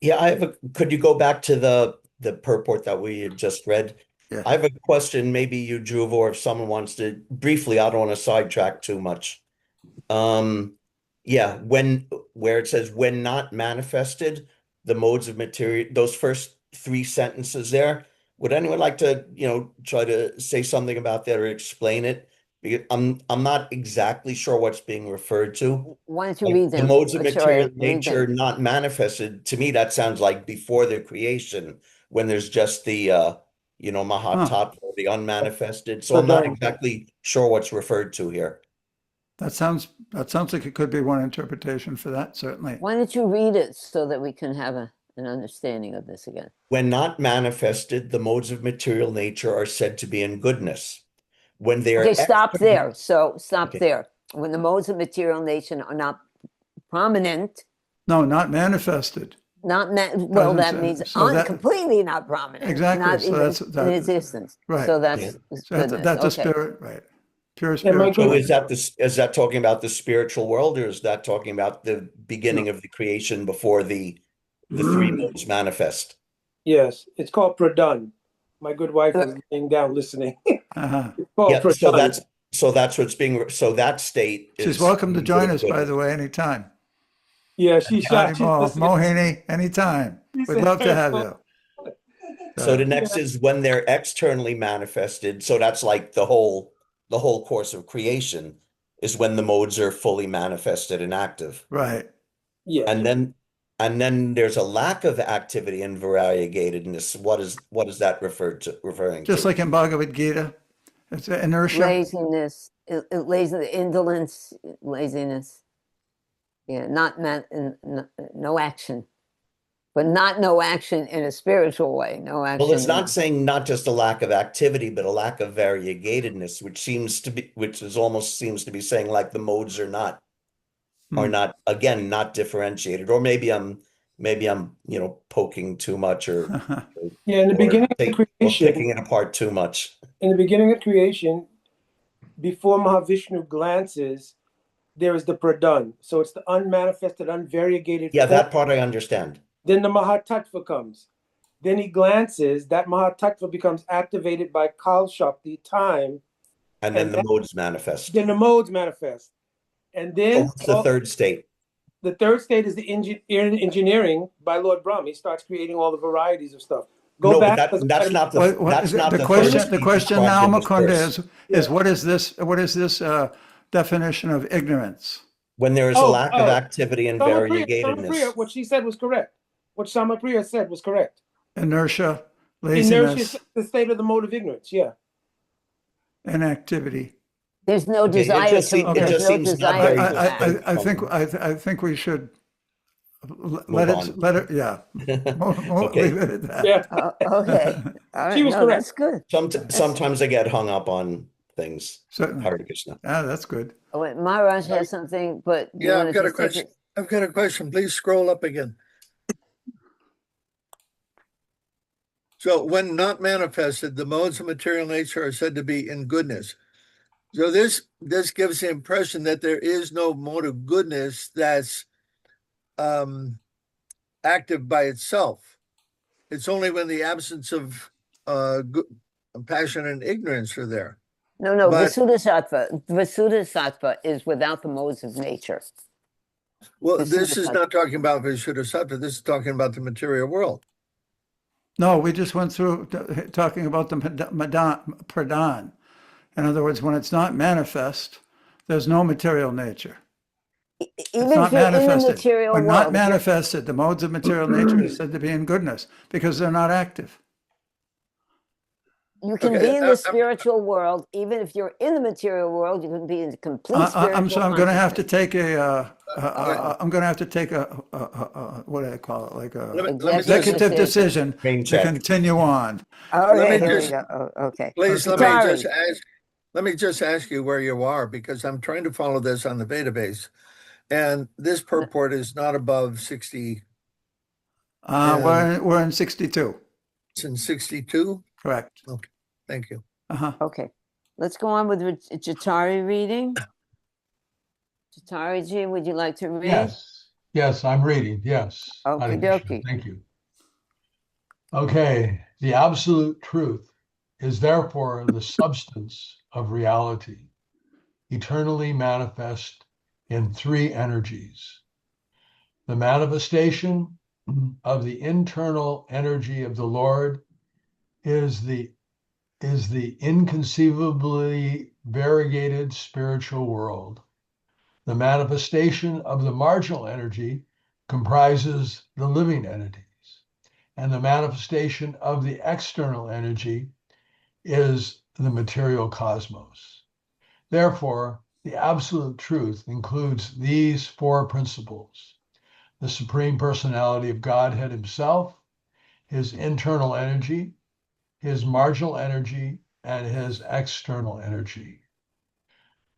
Yeah, could you go back to the purport that we had just read? Yeah. I have a question, maybe you, Dhruv, or if someone wants to briefly, I don't want to sidetrack too much. Yeah, where it says when not manifested, the modes of material, those first three sentences there, would anyone like to, try to say something about that or explain it? Because I'm not exactly sure what's being referred to. Why don't you Like, read the them? modes of Acharya, material read nature them. not manifested, to me, that sounds like before the creation, when there's just the Mahatattva, the unmanifested. So I'm not exactly sure what's referred to here. That sounds like it could be one interpretation for that, certainly. Why don't you read it so that we can have an understanding of this again? When not manifested, the modes of material nature are said to be in goodness. When they are Okay, stop there. So stop Okay. there. When the modes of material nature are not prominent, No, not manifested. well, Doesn't that say- means so that- completely not prominent. Exactly, Not so even that's- in that- existence. right. So that's Yeah. So goodness. that's the Okay. spirit, right? Pure Yeah, my spiritual. goodness. is that talking about the spiritual world, or is that talking about the beginning of the creation before the three modes manifest? Yes, it's called Pradhan. My good wife is laying down listening. Uh-huh. It's called Yeah, Pradhan. so that's what's being, so that state is. She's welcome to join us, by the way, anytime. Yeah, she's Howdy, she's Mo. listening. Mohini, anytime. She We'd said, love to "Hey, have Mo." you. So the next is when they're externally manifested. So that's like the whole course of creation is when the modes are fully manifested and active. Right. Yeah. And then there's a lack of activity and variegatedness. What is that referring Just to? like in Bhagavad Gita, it's inertia. Laziness, indolence, laziness. Yeah, no action. But not no action in a spiritual way. No action. Well, it's not saying not just a lack of activity, but a lack of variegatedness, which almost seems to be saying like the modes are not again not differentiated, or maybe I'm poking too much or Yeah, in the beginning of or creation, picking it apart too much. in the beginning of creation, before Mahavishnu glances, there is the Pradhan. So it's the unmanifested, unvariegated Yeah, form. that part I understand. Then the Mahatattva comes. Then he glances, that Mahatattva becomes activated by Kal Shakti, time. And then And the that- modes manifest. Then the modes manifest. And then What's the third state? the third state is the engineering by Lord Brahma. He starts creating all the varieties of stuff. Go No, back. but that's not the that's not the the question. first The piece question described now, in this Mukunda, verse. is what is this? What is this definition of ignorance? When there is a lack of activity and variegatedness. Samapriya, what she said was correct. What Samapriya said was correct. Inertia, Inertia laziness, is the state of the mode of ignorance. Yeah. inactivity. There's no Okay, it desire just to. seem- it There's just no seems not desire very to act. distinct. I think we should Move let on. it. Yeah. Okay. Leave it at that. Yeah. Okay. All right. She was No, correct. that's good. Sometimes I get hung up on things. Certainly. Hare Krishna. Ah, that's good. Oh, wait, Maharaj has something, but you Yeah, wanna I've got a just take question. it- I've got a question. Please scroll up again. So when not manifested, the modes of material nature are said to be in goodness. So this gives the impression that there is no mode of goodness that's active by itself. It's only when the absence of passion and ignorance are there. No, But- Visuddhisattva is without the modes of nature. Well, This this is is like- not talking about Vishuddhasattva. This is talking about the material world. No, we just went through talking about the pradhan. In other words, when it's not manifest, there's no material nature. Even It's not if you're in the manifested. material When world, not if you're- manifested, the modes of material nature is said to be in goodness because they're not active. you can Okay, be in the spiritual world, even if you're in the material world, you can be in complete spiritual I'm going to have to consciousness. take I'm going to have to take a what do I call it? Like Let a me just- executive decision Rain to check. continue on. Oh, Let me here we just- go. Oh, okay. Please Sorry. let me just ask you where you are, because I'm trying to follow this on the database. And this purport is not above 60, We're in 62, it's in 62. correct? Thank you. Uh-huh. Okay. Let's go on with Jatari reading. Jatari ji, would you like to read? Yes, yes, I'm reading. Yes. Okie Hare Krishna. dokie. Thank you. Okay, the absolute truth is therefore the substance of reality, eternally manifest in three energies. The manifestation of the internal energy of the Lord is the inconceivably variegated spiritual world. The manifestation of the marginal energy comprises the living entities, and the manifestation of the external energy is the material cosmos. Therefore, the absolute truth includes these four principles: the Supreme Personality of Godhead Himself, His internal energy, His marginal energy, and His external energy.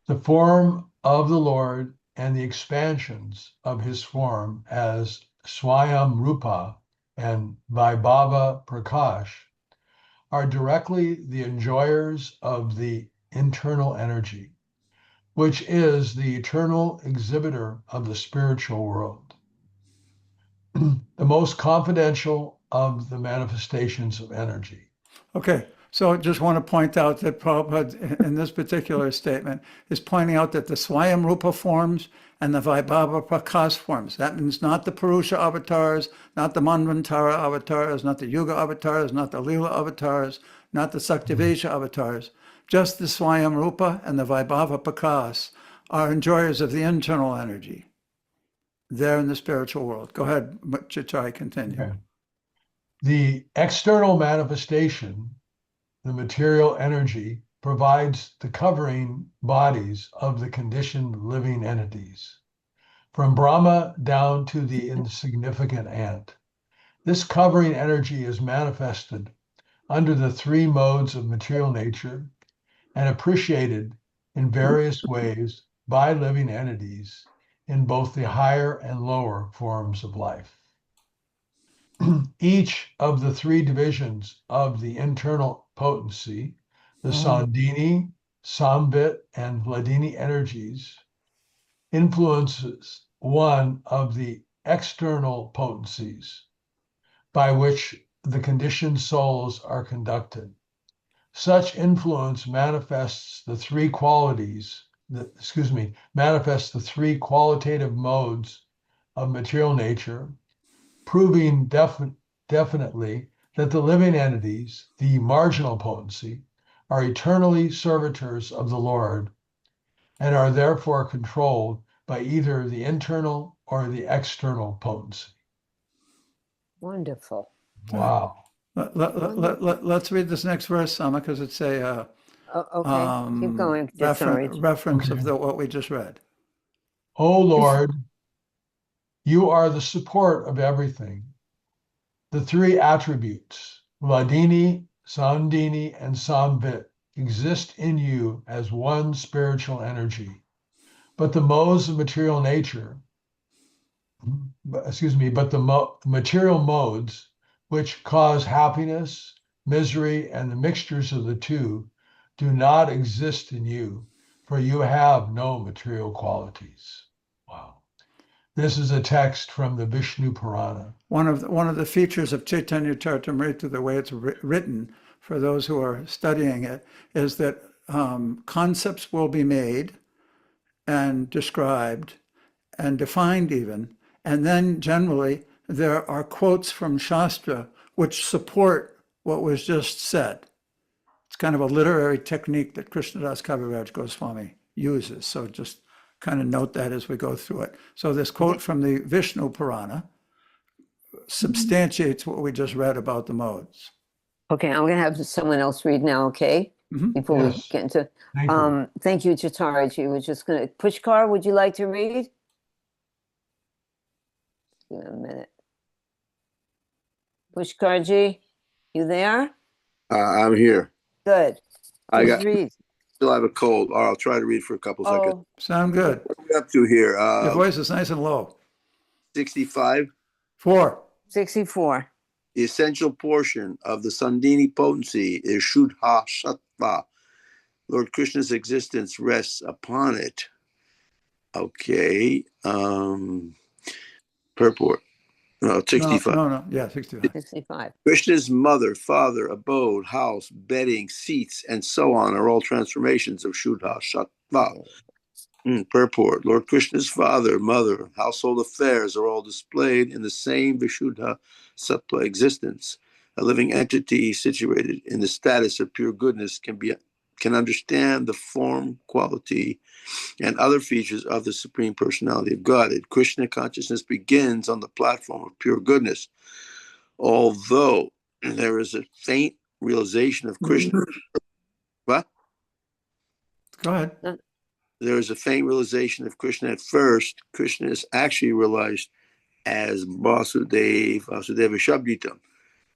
The form of the Lord and the expansions of His form as Swayam Rupa and Vaibhava Prakash are directly the enjoyers of the internal energy, which is the eternal exhibitor of the spiritual world, the most confidential of the manifestations of energy. Okay, so I just want to point out that Prabhupada, in this particular statement, is pointing out that the Swayam Rupa forms and the Vaibhava Prakash forms. That means not the Purusha avatars, not the Manvantara avatars, not the Yuga avatars, not the Leela avatars, not the Saktivesha avatars. Just the Swayam Rupa and the Vaibhava Prakash are enjoyers of the internal energy. They're in the spiritual world. Go ahead, Chachai, continue. Okay. The external manifestation, the material energy, provides the covering bodies of the conditioned living entities, from Brahma down to the insignificant ant. This covering energy is manifested under the three modes of material nature and appreciated in various ways by living entities in both the higher and lower forms of life. Each of the three divisions of the internal potency, the Sandini, Samvit, and Hladini energies, influences one of the external potencies by which the conditioned souls are conducted. Such influence manifests the three qualitative modes of material nature, proving definitely that the living entities, the marginal potency, are eternally servitors of the Lord and are therefore controlled by either the internal or the external potency. Wonderful. Wow. Let's read this next verse, Sama, because it's a Okay, keep going, Jatari. reference Okay. of what we just read. O Lord, you are the support of everything. The three attributes, Hladini, Sandini, and Samvit, exist in you as one spiritual energy. But the modes of material nature, but the material modes which cause happiness, misery, and the mixtures of the two do not exist in you, for you have no material qualities. Wow. This is a text from the Vishnu Purana. One of the features of Chaitanya Charitamrita, the way it's written for those who are studying it, is that concepts will be made and described and defined even. And then generally there are quotes from Shastra which support what was just said. It's kind of a literary technique that Krishnadas Kaviraj Goswami uses. So just kind of note that as we go through it. So this quote from the Vishnu Purana substantiates what we just read about the modes. Okay, I'm going to have someone else read now, okay? Before we Yes. get into, Thank you. thank you, Chataraji. We're just going to, Pushkar, would you like to read? Give me a minute. Pushkarji, you there? I'm here. Good. I Please read. still have a cold. Or I'll try to read for a couple seconds. Oh, Sound good? What are we up to here? Your voice is nice and low. 65. 4. 64. The essential portion of the Sandhini potency is Shuddha Sattva. Lord Krishna's existence rests upon it. Okay. Purport. No, 65. No. Yeah, 65. 65. Krishna's mother, father, abode, house, bedding, seats, and so on are all transformations of Shuddha Sattva. Purport. Lord Krishna's father, mother, household affairs are all displayed in the same Vishuddha Sattva existence. A living entity situated in the status of pure goodness can understand the form, quality, and other features of the Supreme Personality of Godhead. Krishna consciousness begins on the platform of pure goodness. Although there is a faint realization of Krishna. What? Go ahead. There is a faint realization of Krishna at first. Krishna is actually realized as Vasudeva Shabditam,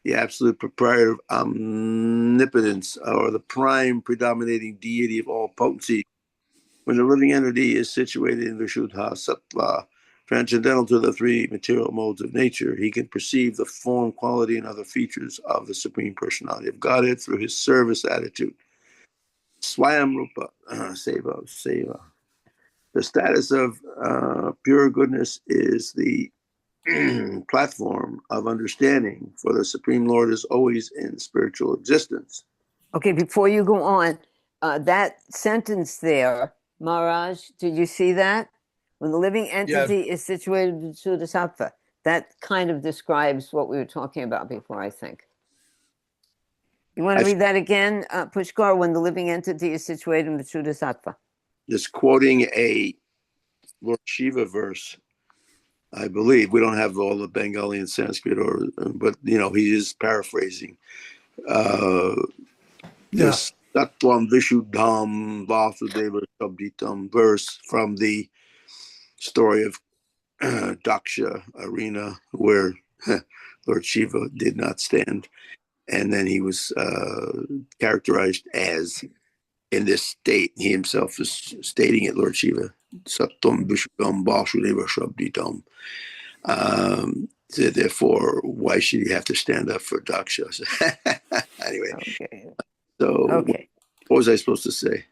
the absolute proprietor of omnipotence, or the prime predominating deity of all potency. When the living entity is situated in Vishuddha Sattva, transcendental to the three material modes of nature, he can perceive the form, quality, and other features of the Supreme Personality of Godhead through his service attitude. Swayam Rupa Seva. The status of pure goodness is the platform of understanding, for the Supreme Lord is always in spiritual existence. Okay, before you go on, that sentence there, Maharaj, did you see that? When the living entity is situated in Shuddha Sattva, that kind of describes what we were talking about before, I think. You want to read that again, Pushkar, when the living entity is situated in the Shuddha Sattva? Just quoting a Lord Shiva verse, I believe. We don't have all the Bengali and Sanskrit, but he is paraphrasing. This Tattvam Vishuddham Vasudeva Shabditam verse from the story of Daksha arena, where Lord Shiva did not stand. And then he was characterized as in this state. He himself is stating it, Lord Shiva. Sattam Vishuddham Vasudeva Shabditam. So therefore, why should he have to stand up for Daksha? Anyway. Okay. So what was I supposed to say?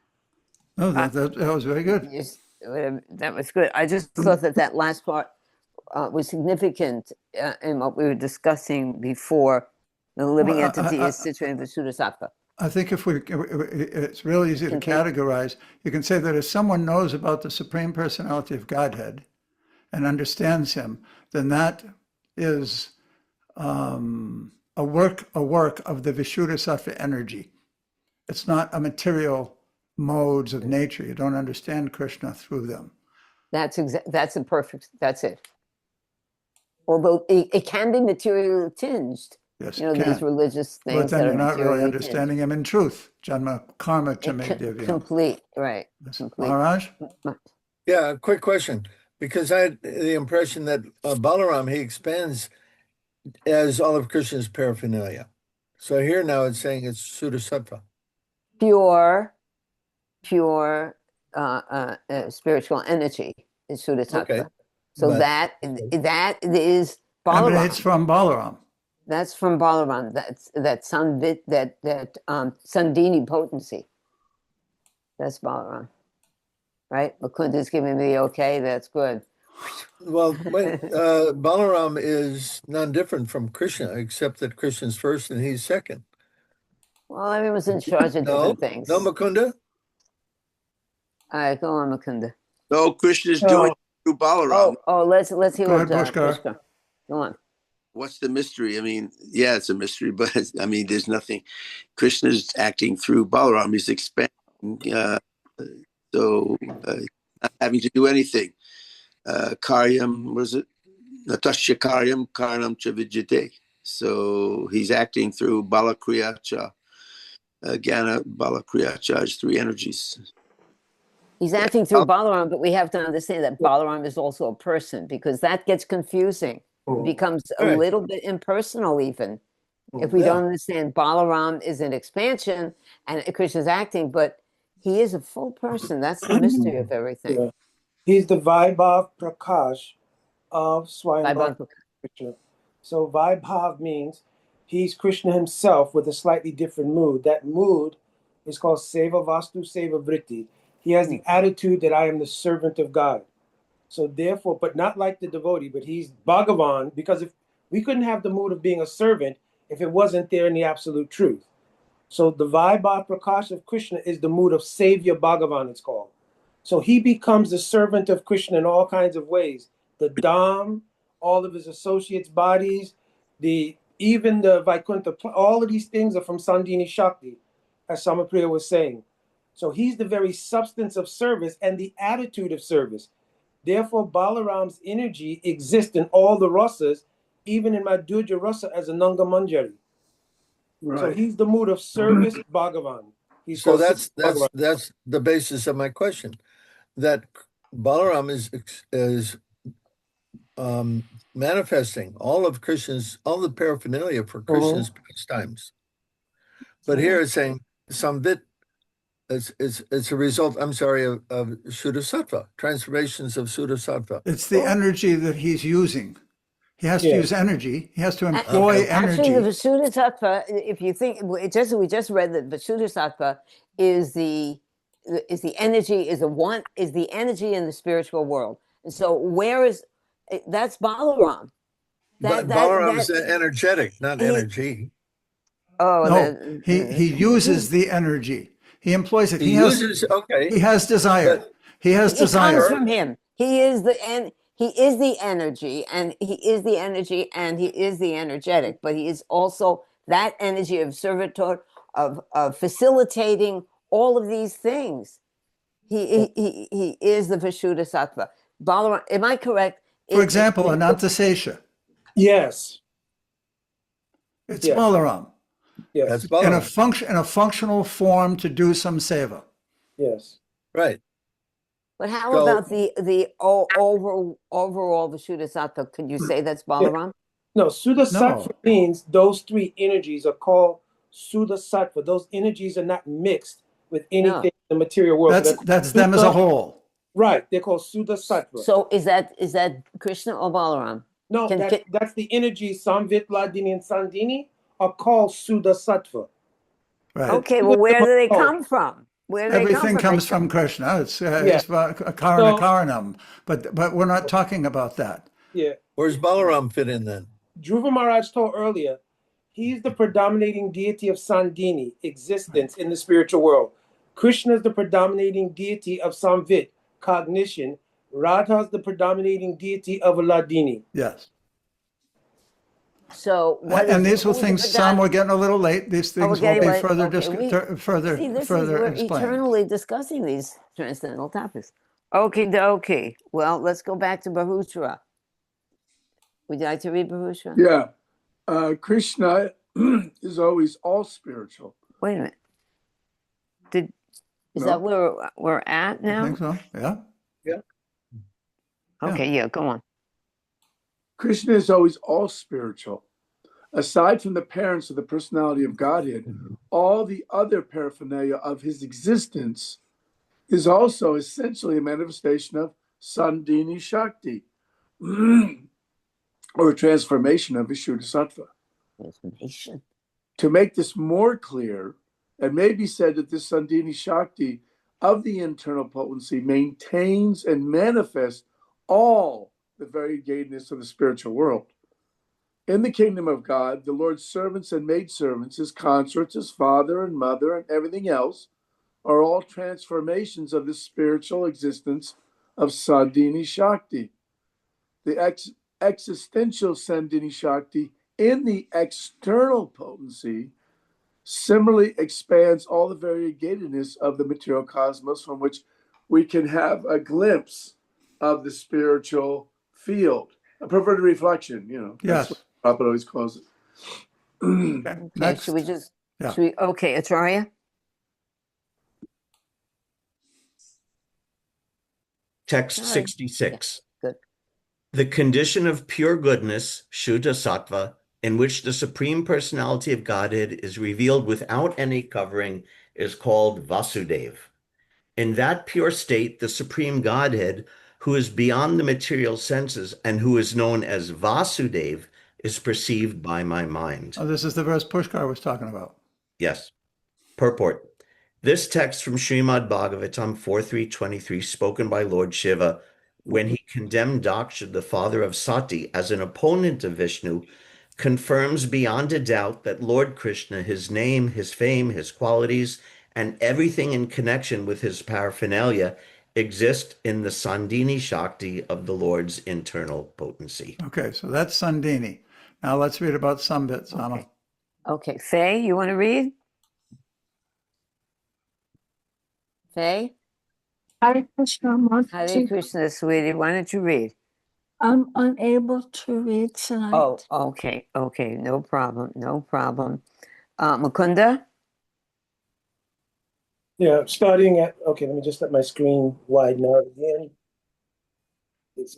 No, that was very good. Yes, that was good. I just thought that last part was significant in what we were discussing before. The living entity is situated in the Shuddha Sattva. I think it's really easy to categorize. You can say that if someone knows about the Supreme Personality of Godhead and understands him, then that is a work of the Vishuddha Sattva energy. It's not a material modes of nature. You don't understand Krishna through them. That's it. Although it can be material tinged. Yes, these religious things. But then you're not really understanding him in truth. Janma karma chamedevya. Complete, right. Complete. Maharaj? Yeah, quick question. Because I had the impression that Balaram, he expands as all of Krishna's paraphernalia. So here now it's saying it's Shuddha Sattva. Pure spiritual energy is Shuddha Sattva. Okay. So that is Balaram. Emanates from Balaram. That's from Balaram. That Sandhini potency. That's Balaram. Right? Mukunda's giving me the okay. That's good. Well, Balaram is none different from Krishna, except that Krishna's first and he's second. Well, everyone's in charge of different things. No, Mukunda? All right, go on, Mukunda. No, Krishna is doing it through Balaram. Let's hear Go what ahead, Pushkar. Pushkar. Go on. What's the mystery? I mean, yeah, it's a mystery, but I mean, there's nothing. Krishna's acting through Balaram. He's expanding, not having to do anything. Karyam, was it? Natasya Karyam Karanam Chavidyate. So he's acting through Balakriyacha, Jnana Balakriyacha is 3 energies. He's acting through Balaram, but we have to understand that Balaram is also a person, because that gets confusing. It becomes a Right. little bit impersonal even. If we don't understand Balaram is an expansion and Krishna's acting, but he is a full person. That's the mystery of everything. Yeah. He's the Vaibhav Prakash of Swayambhav Vaibhav- Krishna. So Vaibhav means he's Krishna himself with a slightly different mood. That mood is called Seva Vastu Seva Vritti. He has the attitude that I am the servant of God. So therefore, but not like the devotee, but he's Bhagavan, because if we couldn't have the mood of being a servant if it wasn't there in the absolute truth. So the Vaibhav Prakash of Krishna is the mood of Savior Bhagavan, it's called. So he becomes the servant of Krishna in all kinds of ways. The Dham, all of his associates' bodies, even the Vaikuntha, all of these things are from Sandini Shakti, as Samapriya was saying. So he's the very substance of service and the attitude of service. Therefore, Balaram's energy exists in all the rasas, even in Madhurya rasa as a Nanga Manjari. Right. So he's the mood of service, Bhagavan. He's So called that's Bhagavan. the basis of my question. That Balaram is manifesting all the paraphernalia for Krishna's pastimes. But here it's saying Samvit it's a result, I'm sorry, of Shuddha-sattva, transformations of Shuddha-sattva. It's the energy that he's using. He has to Yeah. use energy. He has to employ Actually, the energy. Vasudha if you think, we just read that Vasudha is the energy, is the energy in the spiritual world. And so that's Balaram. But Balaram is energetic, not energy. No, he uses the energy. He employs it. He uses, okay. He has desire. But He has It desire. comes from him. He is the energy, and he is the energy, and he is the energetic. But he is also that energy of servitor, of facilitating all of these things. He is the Vishuddha Sattva. Balaram, am I correct? For example, Anantasesha. Yes. It's Yes. Balaram Yes. That's in Balaram. a functional form to do some seva. Yes. Right. But how So- about the overall Vishuddha Sattva? Could you say that's Balaram? No, Suddha Sattva means those 3 energies are called Suddha Sattva. Those energies are not mixed with anything in the material world. That's them as a whole. Right. They're called Suddha Sattva. So is that Krishna or Balaram? No, that's the energy. Samvit, Ladini, and Sandini are called Suddha Sattva. Right. Okay, well, where do they come from? Where do they Everything come comes from Krishna. It's Karana Karanam. But we're not talking about that. Yeah. Where's Balaram fit in then? Dhruva Maharaj told earlier, he's the predominating deity of Sandini, existence in the spiritual world. Krishna is the predominating deity of Samvit, cognition. Radha is the predominating deity of Aladini. Yes. So And these were things, Sam, we're getting a little late. These things will be further we're explained. eternally discussing these transcendental topics. Okie dokie. Well, let's go back to Bahushra. Would you like to read Bahushra? Yeah. Krishna is always all spiritual. Wait a minute. Is that where we're at now? I think so. Yeah. Okay, yeah, go on. Krishna is always all spiritual. Aside from the parents of the personality of Godhead, all the other paraphernalia of his existence is also essentially a manifestation of Sandini Shakti, or a transformation of Vishuddha Sattva. Transformation. To make this more clear, it may be said that this Sandini Shakti of the internal potency maintains and manifests all the variegatedness of the spiritual world. In the kingdom of God, the Lord's servants and maidservants, his consorts, his father and mother, and everything else, are all transformations of the spiritual existence of Sandini Shakti. The existential Sandini Shakti in the external potency similarly expands all the variegatedness of the material cosmos, from which we can have a glimpse of the spiritual field. A perverted reflection, Yes. that's what Prabhupada always calls it. Okay. Okay, Next. should we just, Yeah. okay, Acharya? Text All right. 66. Good. The condition of pure goodness, Shuddha Sattva, in which the Supreme Personality of Godhead is revealed without any covering, is called Vasudeva. In that pure state, the Supreme Godhead, who is beyond the material senses and who is known as Vasudeva, is perceived by my mind. Oh, this is the verse Pushkar was talking about. Yes. Purport. This text from Srimad Bhagavatam 4.3.23, spoken by Lord Shiva, when he condemned Daksha, the father of Sati, as an opponent of Vishnu, confirms beyond a doubt that Lord Krishna, his name, his fame, his qualities, and everything in connection with his paraphernalia exist in the Sandini Shakti of the Lord's internal potency. Okay, so that's Sandini. Now let's read about Sambit, Sama. Okay, Faye, you want to read? Faye? Hare Krishna, Hare Mataji. Krishna, sweetie, why don't you read? I'm unable to read tonight. Oh, okay, no problem. Mukunda? Yeah, starting at, okay, let me just let my screen widen out again.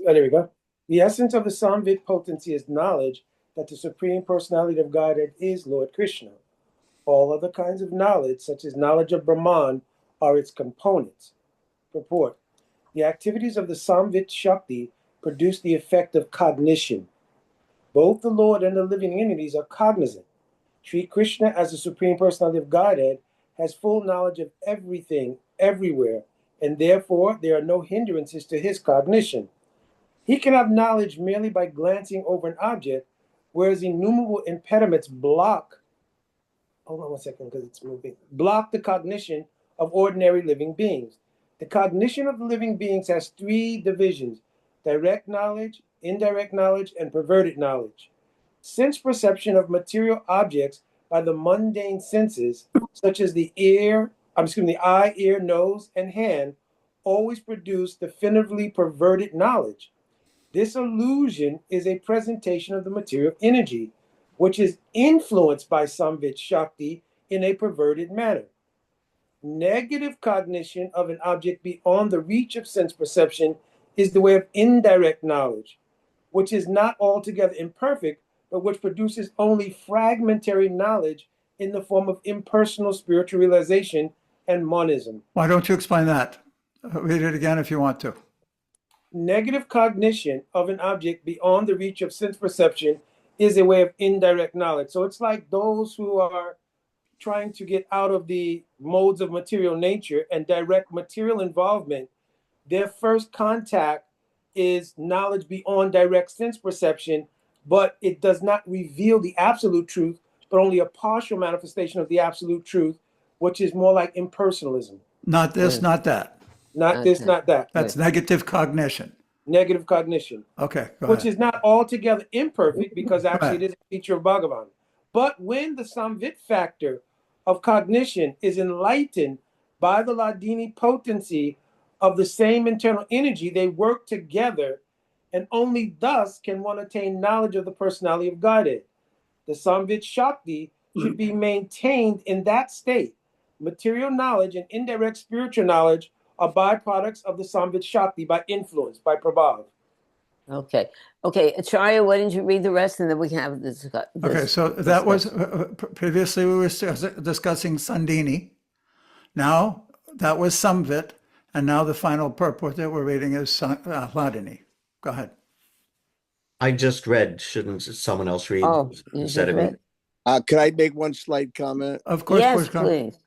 There we go. The essence of the Samvit potency is knowledge that the Supreme Personality of Godhead is Lord Krishna. All other kinds of knowledge, such as knowledge of Brahman, are its components. Purport. The activities of the Samvit Shakti produce the effect of cognition. Both the Lord and the living entities are cognizant. Sri Krishna, as the Supreme Personality of Godhead, has full knowledge of everything, everywhere, and therefore there are no hindrances to his cognition. He can have knowledge merely by glancing over an object, whereas innumerable impediments block the cognition of ordinary living beings. The cognition of the living beings has three divisions: direct knowledge, indirect knowledge, and perverted knowledge. Sense perception of material objects by the mundane senses, such as the eye, ear, nose, and hand, always produce definitively perverted knowledge. This illusion is a presentation of the material energy, which is influenced by Samvit Shakti in a perverted manner. Negative cognition of an object beyond the reach of sense perception is the way of indirect knowledge, which is not altogether imperfect, but which produces only fragmentary knowledge in the form of impersonal spiritual realization and monism. Why don't you explain that? Read it again if you want to. Negative cognition of an object beyond the reach of sense perception is a way of indirect knowledge. So it's like those who are trying to get out of the modes of material nature and direct material involvement. Their first contact is knowledge beyond direct sense perception, but it does not reveal the absolute truth, but only a partial manifestation of the absolute truth, which is more like impersonalism. Not this, not that. Not this, not that. That's negative cognition. Negative cognition. Okay, go Which ahead. is not altogether imperfect, because actually Right. it is a feature of Bhagavan. But when the Samvit factor of cognition is enlightened by the Hladini potency of the same internal energy, they work together, and only thus can one attain knowledge of the personality of Godhead. The Samvit Shakti should be maintained in that state. Material knowledge and indirect spiritual knowledge are byproducts of the Samvit Shakti by influence, by prabhav. Okay, Acharya, why didn't you read the rest, and then we can have this. Okay, so that was, previously we were discussing Sandini. Now, that was Samvit, and now the final purport that we're reading is Hladini. Go ahead. I just read. Shouldn't someone else read Oh, you instead just of me? read? Could I make one slight comment? Of course, Yes, Pushkar. please.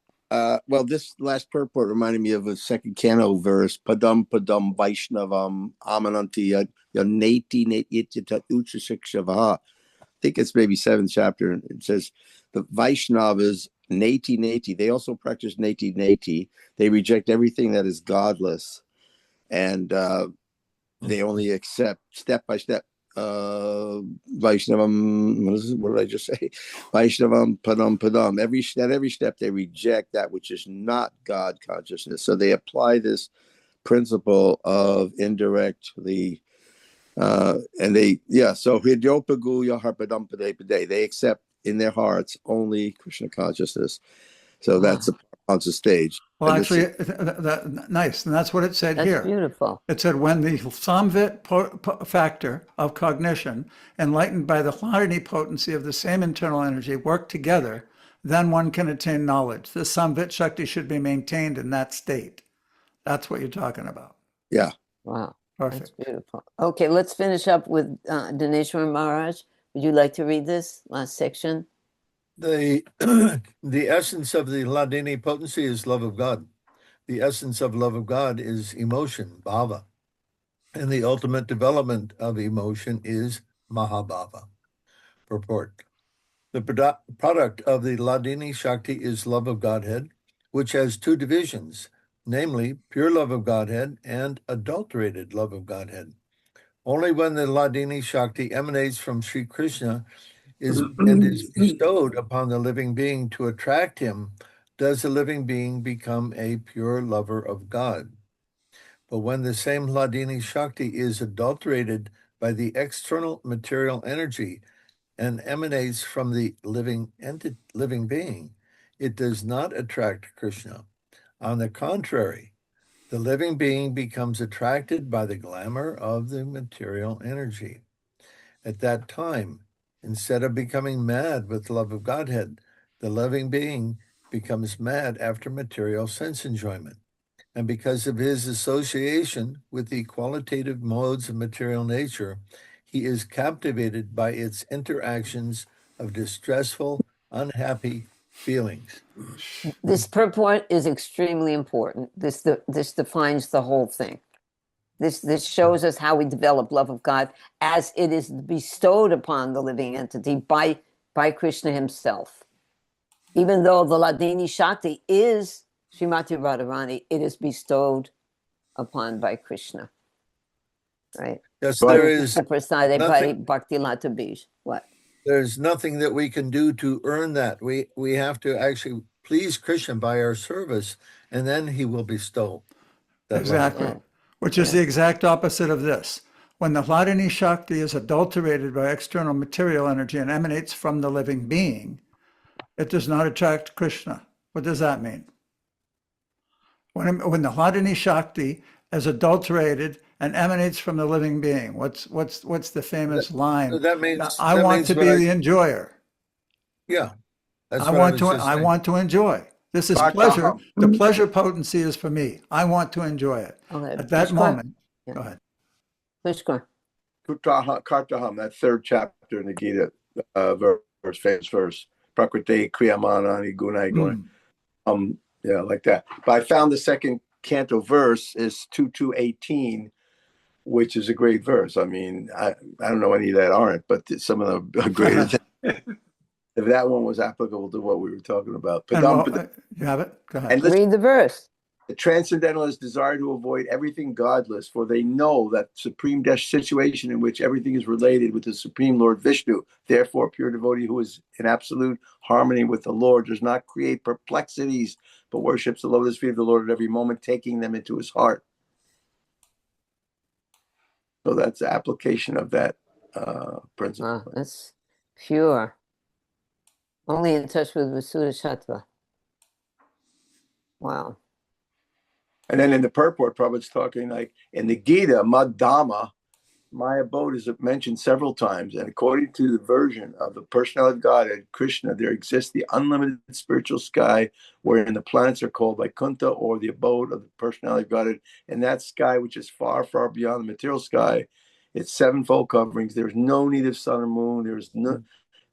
Well, this last purport reminded me of a second canto verse, Padam Padam Vaishnavam Amananti Yaneti Netita Uchashikshava. I think it's maybe 7th chapter. It says the Vaishnavas Neti Neti. They also practice Neti Neti. They reject everything that is godless, and they only accept step by step. Vaishnavam, what did I just say? Vaishnavam Padam Padam. Every step they reject that which is not God consciousness. So they apply this principle of indirectly, and so they accept in their hearts only Krishna consciousness. So that's on the stage. Well, And actually, it's- nice. And that's what it said That's here. beautiful. It said, when the samvit factor of cognition, enlightened by the Hladini potency of the same internal energy, work together, then one can attain knowledge. The samvit shakti should be maintained in that state. That's what you're talking about. yeah. Wow. Perfect. That's beautiful. Okay, let's finish up with Dineshwar Maharaj. Would you like to read this last section? The the essence of the Hladini potency is love of God. The essence of love of God is emotion, bhava. And the ultimate development of emotion is mahabhava. Purport. The product of the Hladini Shakti is love of Godhead, which has two divisions, namely pure love of Godhead and adulterated love of Godhead. Only when the Hladini Shakti emanates from Sri Krishna is bestowed upon the living being to attract him, does the living being become a pure lover of God. But when the same Hladini Shakti is adulterated by the external material energy and emanates from the living being, it does not attract Krishna. On the contrary, the living being becomes attracted by the glamour of the material energy. At that time, instead of becoming mad with love of Godhead, the living being becomes mad after material sense enjoyment. And because of his association with the qualitative modes of material nature, he is captivated by its interactions of distressful, unhappy feelings. This purport is extremely important. This defines the whole thing. This shows us how we develop love of God as it is bestowed upon the living entity by Krishna himself. Even though the Hladini Shakti is Srimati Radharani, it is bestowed upon by Krishna. Right? Yes, there is Prasade by nothing, Bhakti Lata Bij. What? there's nothing that we can do to earn that. We have to actually please Krishna by our service, and then he will bestow that love. Exactly. Yeah. Which is the exact opposite of this. When the Hladini Shakti is adulterated by external material energy and emanates from the living being, it does not attract Krishna. What does that mean? When the Hladini Shakti is adulterated and emanates from the living being, what's the famous line? That means I that want means to when be the enjoyer. yeah. That's I what want was to just I saying. want to enjoy. This is pleasure. The pleasure potency is for me. I want to enjoy it. Okay. At that Pushkar? moment, Yeah. go ahead. Pushkar. Kartaham, that third chapter in the Gita, verse, famous verse, Prakriti Kriyamanani Gunai Gunai. Yeah, like that. But I found the second canto verse is 2218, which is a great verse. I mean, I don't know any that aren't, but some of them are greater than. If that one was applicable to what we were talking about. And you have it? Go ahead. And listen, Read the verse. the transcendentalists desire to avoid everything godless, for they know that supreme situation in which everything is related with the Supreme Lord Vishnu. Therefore, a pure devotee who is in absolute harmony with the Lord does not create perplexities, but worships the lotus feet of the Lord at every moment, taking them into his heart. So that's the application of that principle. Wow, that's pure. Only in touch with Visuddha Sattva. Wow. And then in the purport, Prabhupada's talking like in the Gita, Madhama, my abode is mentioned several times. And according to the version of the personality of Godhead, Krishna, there exists the unlimited spiritual sky wherein the planets are called Vaikuntha, or the abode of the personality of Godhead. And that sky, which is far, far beyond the material sky, it's sevenfold coverings. There's no need of sun or moon.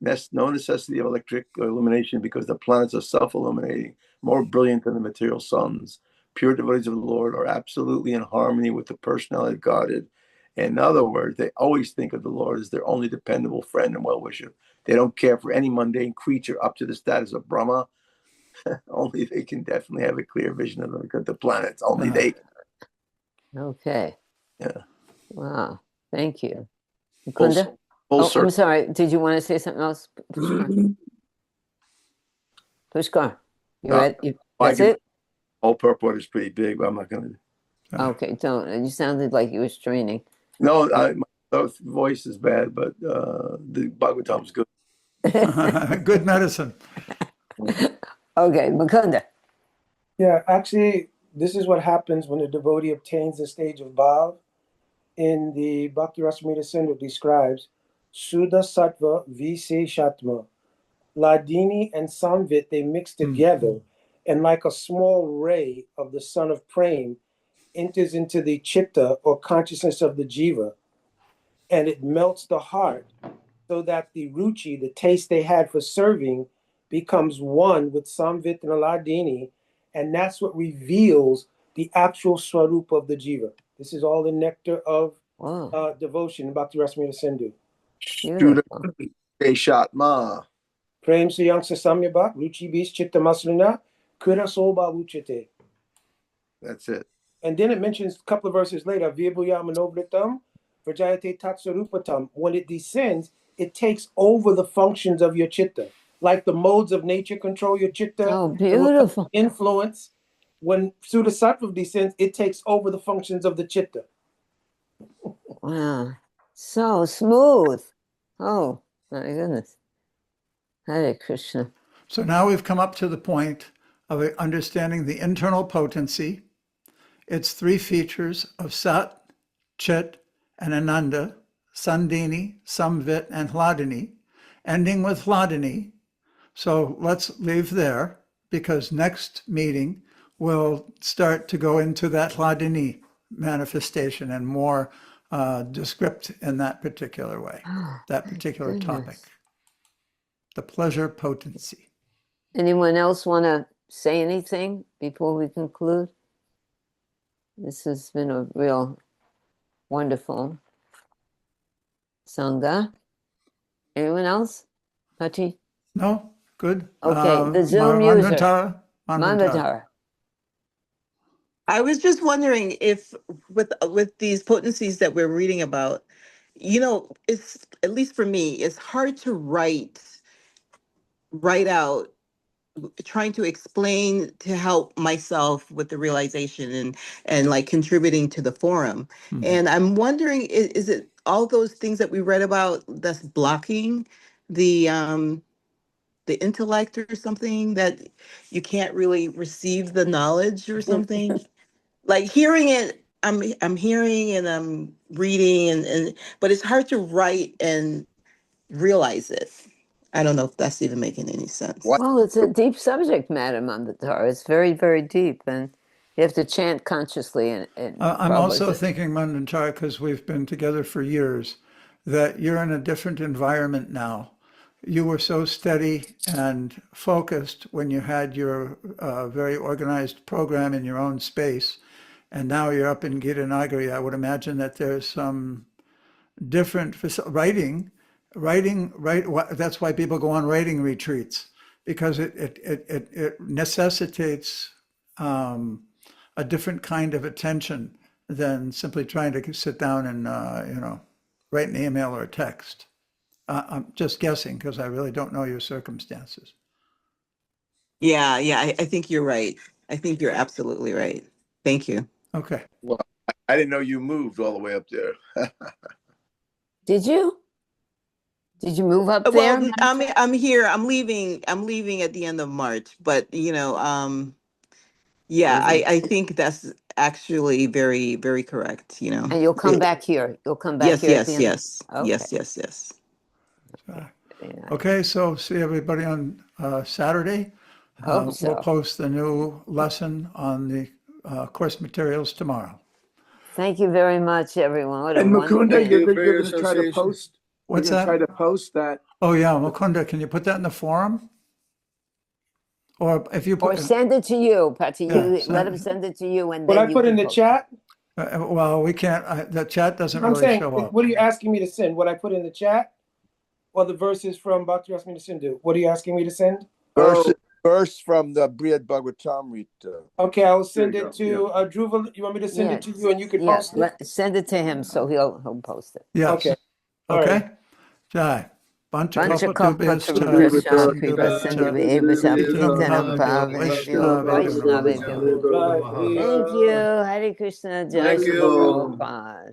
There's no necessity of electric illumination because the planets are self-illuminating, more brilliant than the material suns. Pure devotees of the Lord are absolutely in harmony with the personality of Godhead. In other words, they always think of the Lord as their only dependable friend and well-wisher. They don't care for any mundane creature up to the status of Brahma, Only they can definitely have a clear vision of the planets. Only they can. Okay. Yeah. Wow. Thank you. Full, Mukunda? full Oh, I'm circle. sorry. Did you want to say something else? Pushkar, you No, read? I That's can- it? Whole purport is pretty big, but I'm not going to. Okay, don't. You sounded like you was training. No, my voice is bad, but the Bhagavatam's good. Good medicine. Okay, Mukunda. Yeah, actually, this is what happens when a devotee obtains the stage of Bhav. In the Bhakti Rasamrita Sindhu describes Suddha Sattva Viseshatma. Ladini and Samvit, they mix together, and like a small ray of the sun of Prem enters into the chitta or consciousness of the jiva, and it melts the heart so that the ruchi, the taste they had for serving, becomes one with Samvit and Ladini, and that's what reveals the actual swarup of the jiva. This is all the nectar of Wow. devotion, Bhakti Rasamrita Sindhu. Beautiful. Shatma. Prem Siyang Samyabha, Ruchi Bis Chitta Maslina, Kura Soba Uchite. That's it. And then it mentions a couple of verses later, Vibhuya Manovritam, Vrajayate Tatsarupatam. When it descends, it takes over the functions of your chitta. Like the modes of nature control your chitta. Oh, beautiful. Influence. When Suddha Sattva descends, it takes over the functions of the chitta. Wow. So smooth. Oh, my goodness. Hare Krishna. So now we've come up to the point of understanding the internal potency, its three features of Sat, Chit, and Ananda, Sandini, Samvit, and Hladini, ending with Hladini. So let's leave there, because next meeting we'll start to go into that Hladini manifestation and more descript in that particular way, that particular Goodness. topic. The pleasure potency. Anyone else want to say anything before we conclude? This has been a real wonderful Sangha. Anyone else? Pati? No? Good? Okay, the Zoom user. Manvantara? Manvantara. I was just wondering if with these potencies that we're reading about, it's, at least for me, it's hard to write out, trying to explain to help myself with the realization and like contributing to the forum. Mhm. And I'm wondering, is it all those things that we read about that's blocking the intellect or something, that you can't really receive the knowledge or something? Like hearing it, I'm hearing and I'm reading and but it's hard to write and realize it. I don't know if that's even making any sense. What? Well, it's a deep subject matter, Manvantara. It's very, very deep, and you have to chant consciously. And I'm Prabhupada also said- thinking, Manvantara, because we've been together for years, that you're in a different environment now. You were so steady and focused when you had your very organized program in your own space, and now you're up in Gitanagari. I would imagine that there's some different writing. That's why people go on writing retreats, because it necessitates a different kind of attention than simply trying to sit down and write an email or a text. I'm just guessing because I really don't know your circumstances. Yeah, I think you're right. I think you're absolutely right. Thank you. Okay. Well, I didn't know you moved all the way up there. Did you? Did you move up there? Well, I'm here. I'm leaving at the end of March, but yeah, I think that's actually very, very correct, And you'll come back here. You'll come back Yes, here at yes, the end. yes. Okay. Yes. Yeah. Okay, so see everybody on Saturday. Hope so. We'll post the new lesson on the course materials tomorrow. Thank you very much, everyone. What a And wonderful- Mukunda, Thank you you're for your going to try to association. post. What's you're gonna that? Try to post that. Oh yeah, Mukunda, can you put that in the forum? Or if you Or put, send it to you, Patty. Yeah, Let send him it. send it to you, and What then I you put can in the post. chat? well, we can't, the chat doesn't I'm really saying, show up. what are you asking me to send? What I put in the chat? Or the verses from Bhakti Rasamrita Sindhu? What are you asking me to send? Verses, verse from the Brihad Bhagavatamrita. Okay, I'll send There you it to Dhruva. You want me to send it to Yes. you and you can Yeah, post it? send it to him so he'll post it. Yes. Okay. All right. Okay. Jai. Panchakopa Panchakopa Tubhyascha Kripa Kripa Sindhu Eva Kirtanam Bhavanebhyo Vaishnavebhyo. Thank you. Hare Krishna. Jai Thank Srila you. Prabhupada.